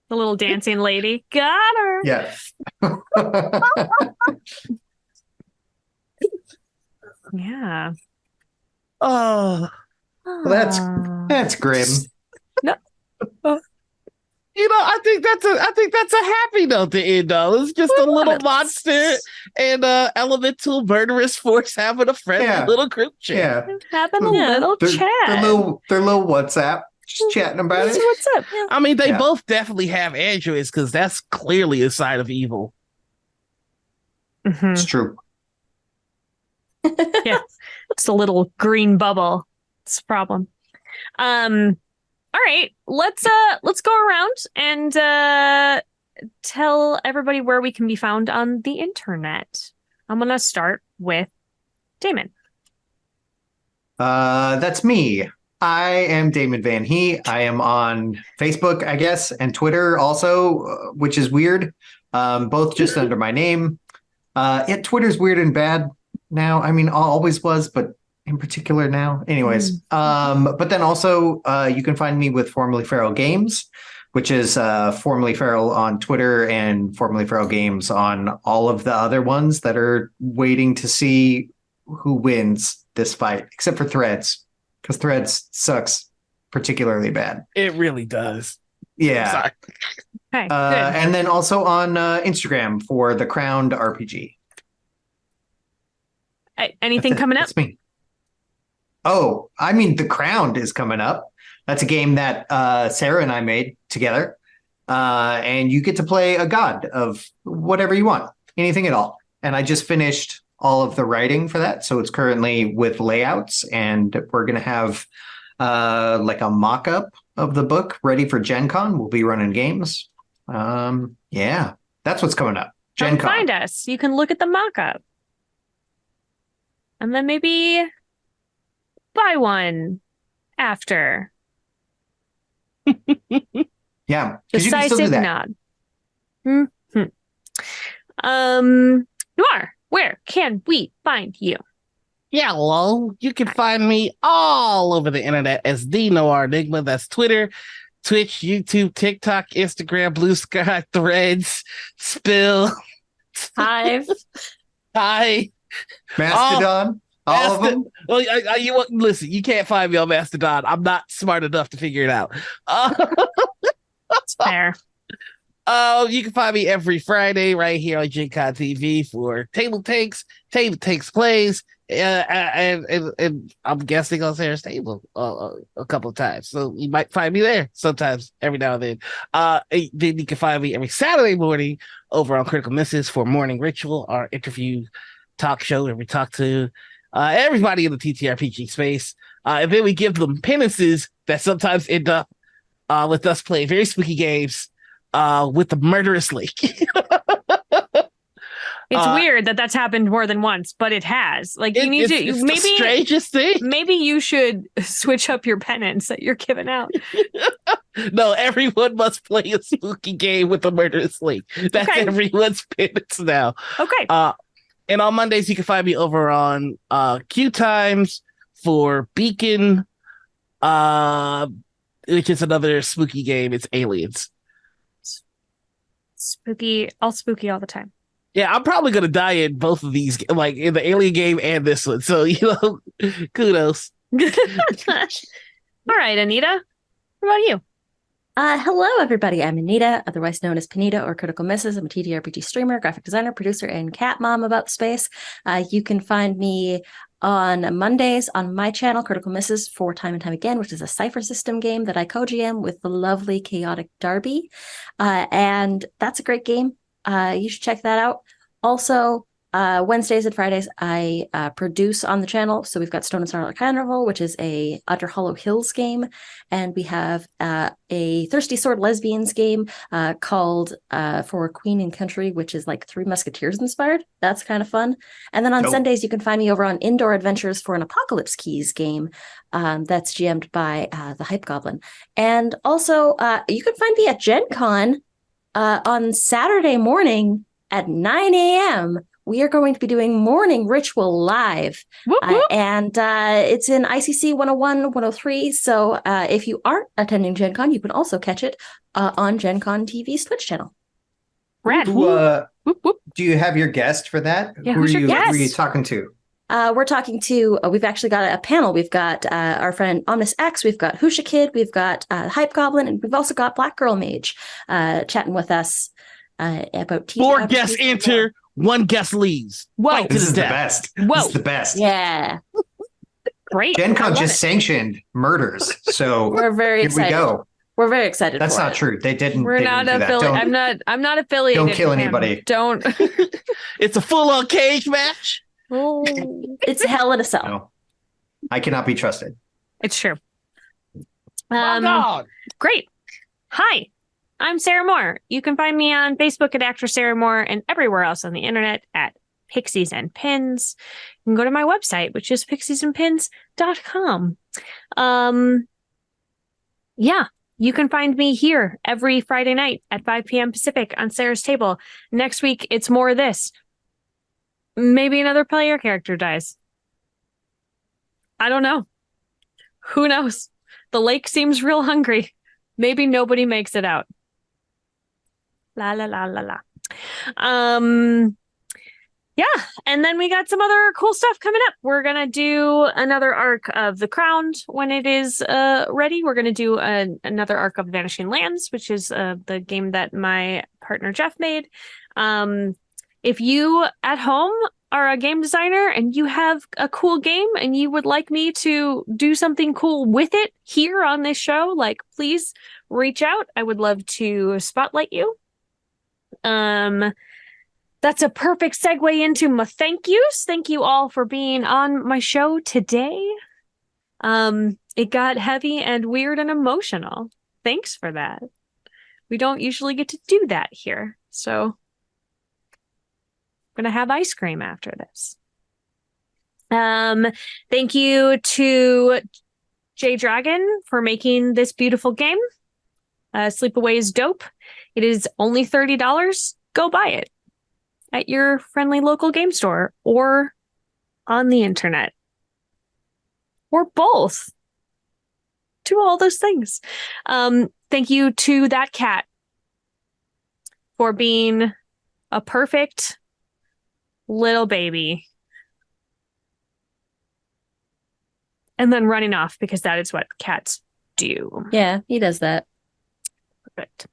the little dancing lady. Got her. Yeah. Yeah. Oh. Well, that's grim. No. You know, I think that's a happy note to end on. It's just a little monster and elemental murderous force having a friendly little group chat. Yeah. Having a little chat. Their little WhatsApp. Just chatting about it. What's up? Yeah. I mean, they both definitely have androids because that's clearly a sign of evil. Mm-hmm. It's true. Yeah. It's a little green bubble. It's a problem. All right, let's go around and tell everybody where we can be found on the internet. I'm gonna start with Damon. That's me. I am Damon Van He. I am on Facebook, I guess, and Twitter also, which is weird. Both just under my name. Yeah, Twitter's weird and bad now. I mean, always was, but in particular now. Anyways, but then also you can find me with Formerly Feral Games, which is Formerly Feral on Twitter and Formerly Feral Games on all of the other ones that are waiting to see who wins this fight, except for Threads, because Threads sucks particularly bad. It really does. Yeah. Sorry. Okay, good. And then also on Instagram for The Crowned RPG. Anything coming up? That's me. Oh, I mean, The Crowned is coming up. That's a game that Sarah and I made together. And you get to play a god of whatever you want, anything at all. And I just finished all of the writing for that. So it's currently with layouts, and we're going to have like a mock-up of the book ready for Gen Con. We'll be running games. Yeah, that's what's coming up. Gen Come Con. find us. You can look at the mock-up. And then maybe buy one after. Yeah, because you can still do Decisive that. nod. Noir, where can we find you? Yeah, hello. You can find me all over the internet as the Noir Enigma. That's Twitter, Twitch, YouTube, TikTok, Instagram, Blue Sky, Threads, Spill, Hive. Hi. Mastodon, all of them. Well, listen, you can't find me on Mastodon. I'm not smart enough to figure it out. That's fair. You can find me every Friday right here on Gen Con TV for Table Takes Plays, and I'm guessing on Sarah's table a couple of times. So you might find me there sometimes, every now and then. Then you can find me every Saturday morning over on Critical Misses for Morning Ritual, our interview talk show where we talk to everybody in the TTRPG space. And then we give them penances that sometimes end up with us playing very spooky games with the murderous lake. It's weird that that's happened more than once, but it has. Like you need to it's maybe the strangest thing. Maybe you should switch up your penance that you're giving out. No, everyone must play a spooky game with a murderous lake. That's Okay. everyone's penance now. Okay. And on Mondays you can find me over on Q Times for Beacon, which is another spooky game. It's Aliens. Spooky, all spooky all the time. Yeah, I'm probably gonna die in both of these, like in the Alien game and this one. So kudos. All right, Anita. What about you? Hello, everybody. I'm Anita, otherwise known as Panita or Critical Misses. I'm a TTRPG streamer, graphic designer, producer, and cat mom about the space. You can find me on Mondays on my channel, Critical Misses, for Time and Time Again, which is a cipher system game that I co-GM with the lovely Chaotic Darby. And that's a great game. You should check that out. Also, Wednesdays and Fridays, I produce on the channel. So we've got Stone and Starlight Carnival, which is a Utter Hollow Hills game. And we have a Thirsty Sword Lesbians game called For Queen and Country, which is like Three Musketeers inspired. That's kind of fun. And then on Sundays, you can find me over on Indoor Adventures for an Apocalypse Keys game that's GM'd by the Hype Goblin. And also, you can find me at Gen Con on Saturday morning at 9 a.m. We are going to be doing Morning Ritual live. Whoop, whoop. And it's in ICC 101, 103. So if you aren't attending Gen Con, you can also catch it on Gen Con TV's Twitch channel. Rad. Whoop, whoop. Do you have your guest for that? Yeah, who who's are your you? Who are you guest? talking to? We're talking to, we've actually got a panel. We've got our friend Omnis X, we've got Husha Kid, we've got Hype Goblin, and we've also got Black Girl Mage chatting with us about 4 guests enter, 1 guest leaves. Whoa. Fight to This is the death. best. Whoa. This is the best. Yeah, Great. Gen I Con love just it. sanctioned murders. So we're very here excited. we go. We're very excited. That's for not it. true. They didn't. We're they not didn't do that. affiliated. I'm not affiliated. Don't kill with him. anybody. Don't. It's a full-on cage match. Oh, It's hell in a cell. No, I cannot be trusted. it's true. My God. Great. Hi, I'm Sarah Moore. You can find me on Facebook at Actress Sarah Moore and everywhere else on the internet at Pixies and Pins. You can go to my website, which is pixiesandpins.com. Yeah, you can find me here every Friday night at 5 p.m. Pacific on Sarah's Table. Next week, it's more of this. Maybe another player character dies. I don't know. Who knows? The lake seems real hungry. Maybe nobody makes it out. La la la la la. Yeah, and then we got some other cool stuff coming up. We're gonna do another arc of The Crown when it is ready. We're gonna do another arc of Vanishing Lands, which is the game that my partner Jeff made. If you at home are a game designer and you have a cool game and you would like me to do something cool with it here on this show, like please reach out. I would love to spotlight you. That's a perfect segue into my thank yous. Thank you all for being on my show today. It got heavy and weird and emotional. Thanks for that. We don't usually get to do that here. So I'm gonna have ice cream after this. Thank you to Jay Dragon for making this beautiful game. Sleepaway is dope. It is only $30. Go buy it at your friendly local game store or on the internet or both. Do all those things. Thank you to that cat for being a perfect little baby and then running off because that is what cats do. Yeah, he does that. Perfect.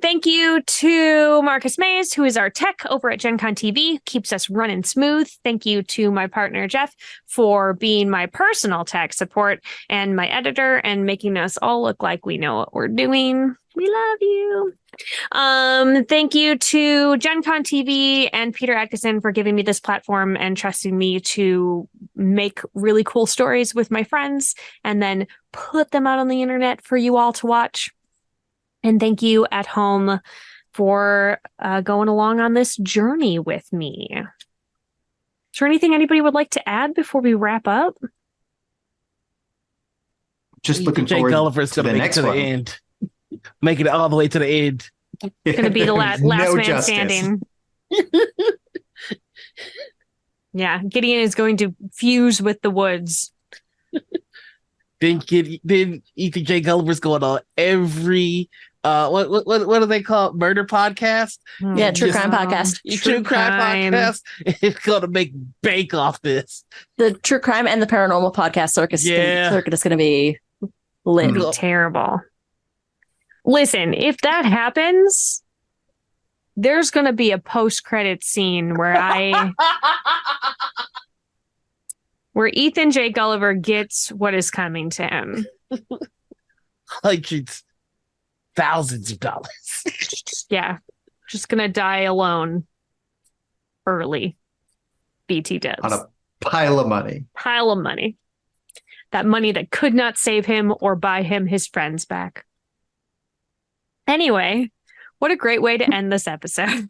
Thank you to Marcus Mays, who is our tech over at Gen Con TV, keeps us running smooth. Thank you to my partner Jeff for being my personal tech support and my editor and making us all look like we know what we're doing. We love you. Thank you to Gen Con TV and Peter Atkinson for giving me this platform and trusting me to make really cool stories with my friends and then put them out on the internet for you all to watch. And thank you at home for going along on this journey with me. Is there anything anybody would like to add before we wrap up? Just looking Jay forward Gulliver's to gonna the make it next to the one. end. Making it all the way to the end. Going to be the last No man justice. standing. Yeah, Gideon is going to fuse with the woods. Then Ethan J. Gulliver's going on every what do they call it? Murder podcast? Yeah, true Just- crime podcast. True crime podcast. It's gonna make bank off this. The true crime and the paranormal podcast circuit Yeah. is going to be lit. Mm. Terrible. Listen, if that happens, there's going to be a post-credit scene where Ethan J. Gulliver gets what is coming to him. Hundreds, thousands of dollars. Yeah, just going to die alone early. BT dubs. On a pile of money. Pile of money. That money that could not save him or buy him his friends back. Anyway, what a great way to end this episode.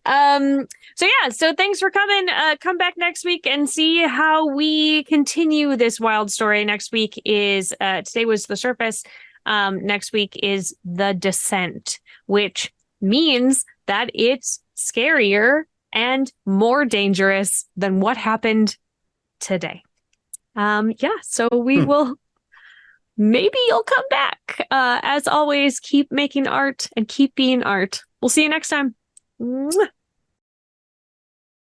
So thanks for coming. Come back next week and see how we continue this wild story. Next week is today was The Surface. Next week is The Descent, which means that it's scarier and more dangerous than what happened today. So we will. Maybe you'll come back. As always, keep making art and keep being art. We'll see you next time. Mwah.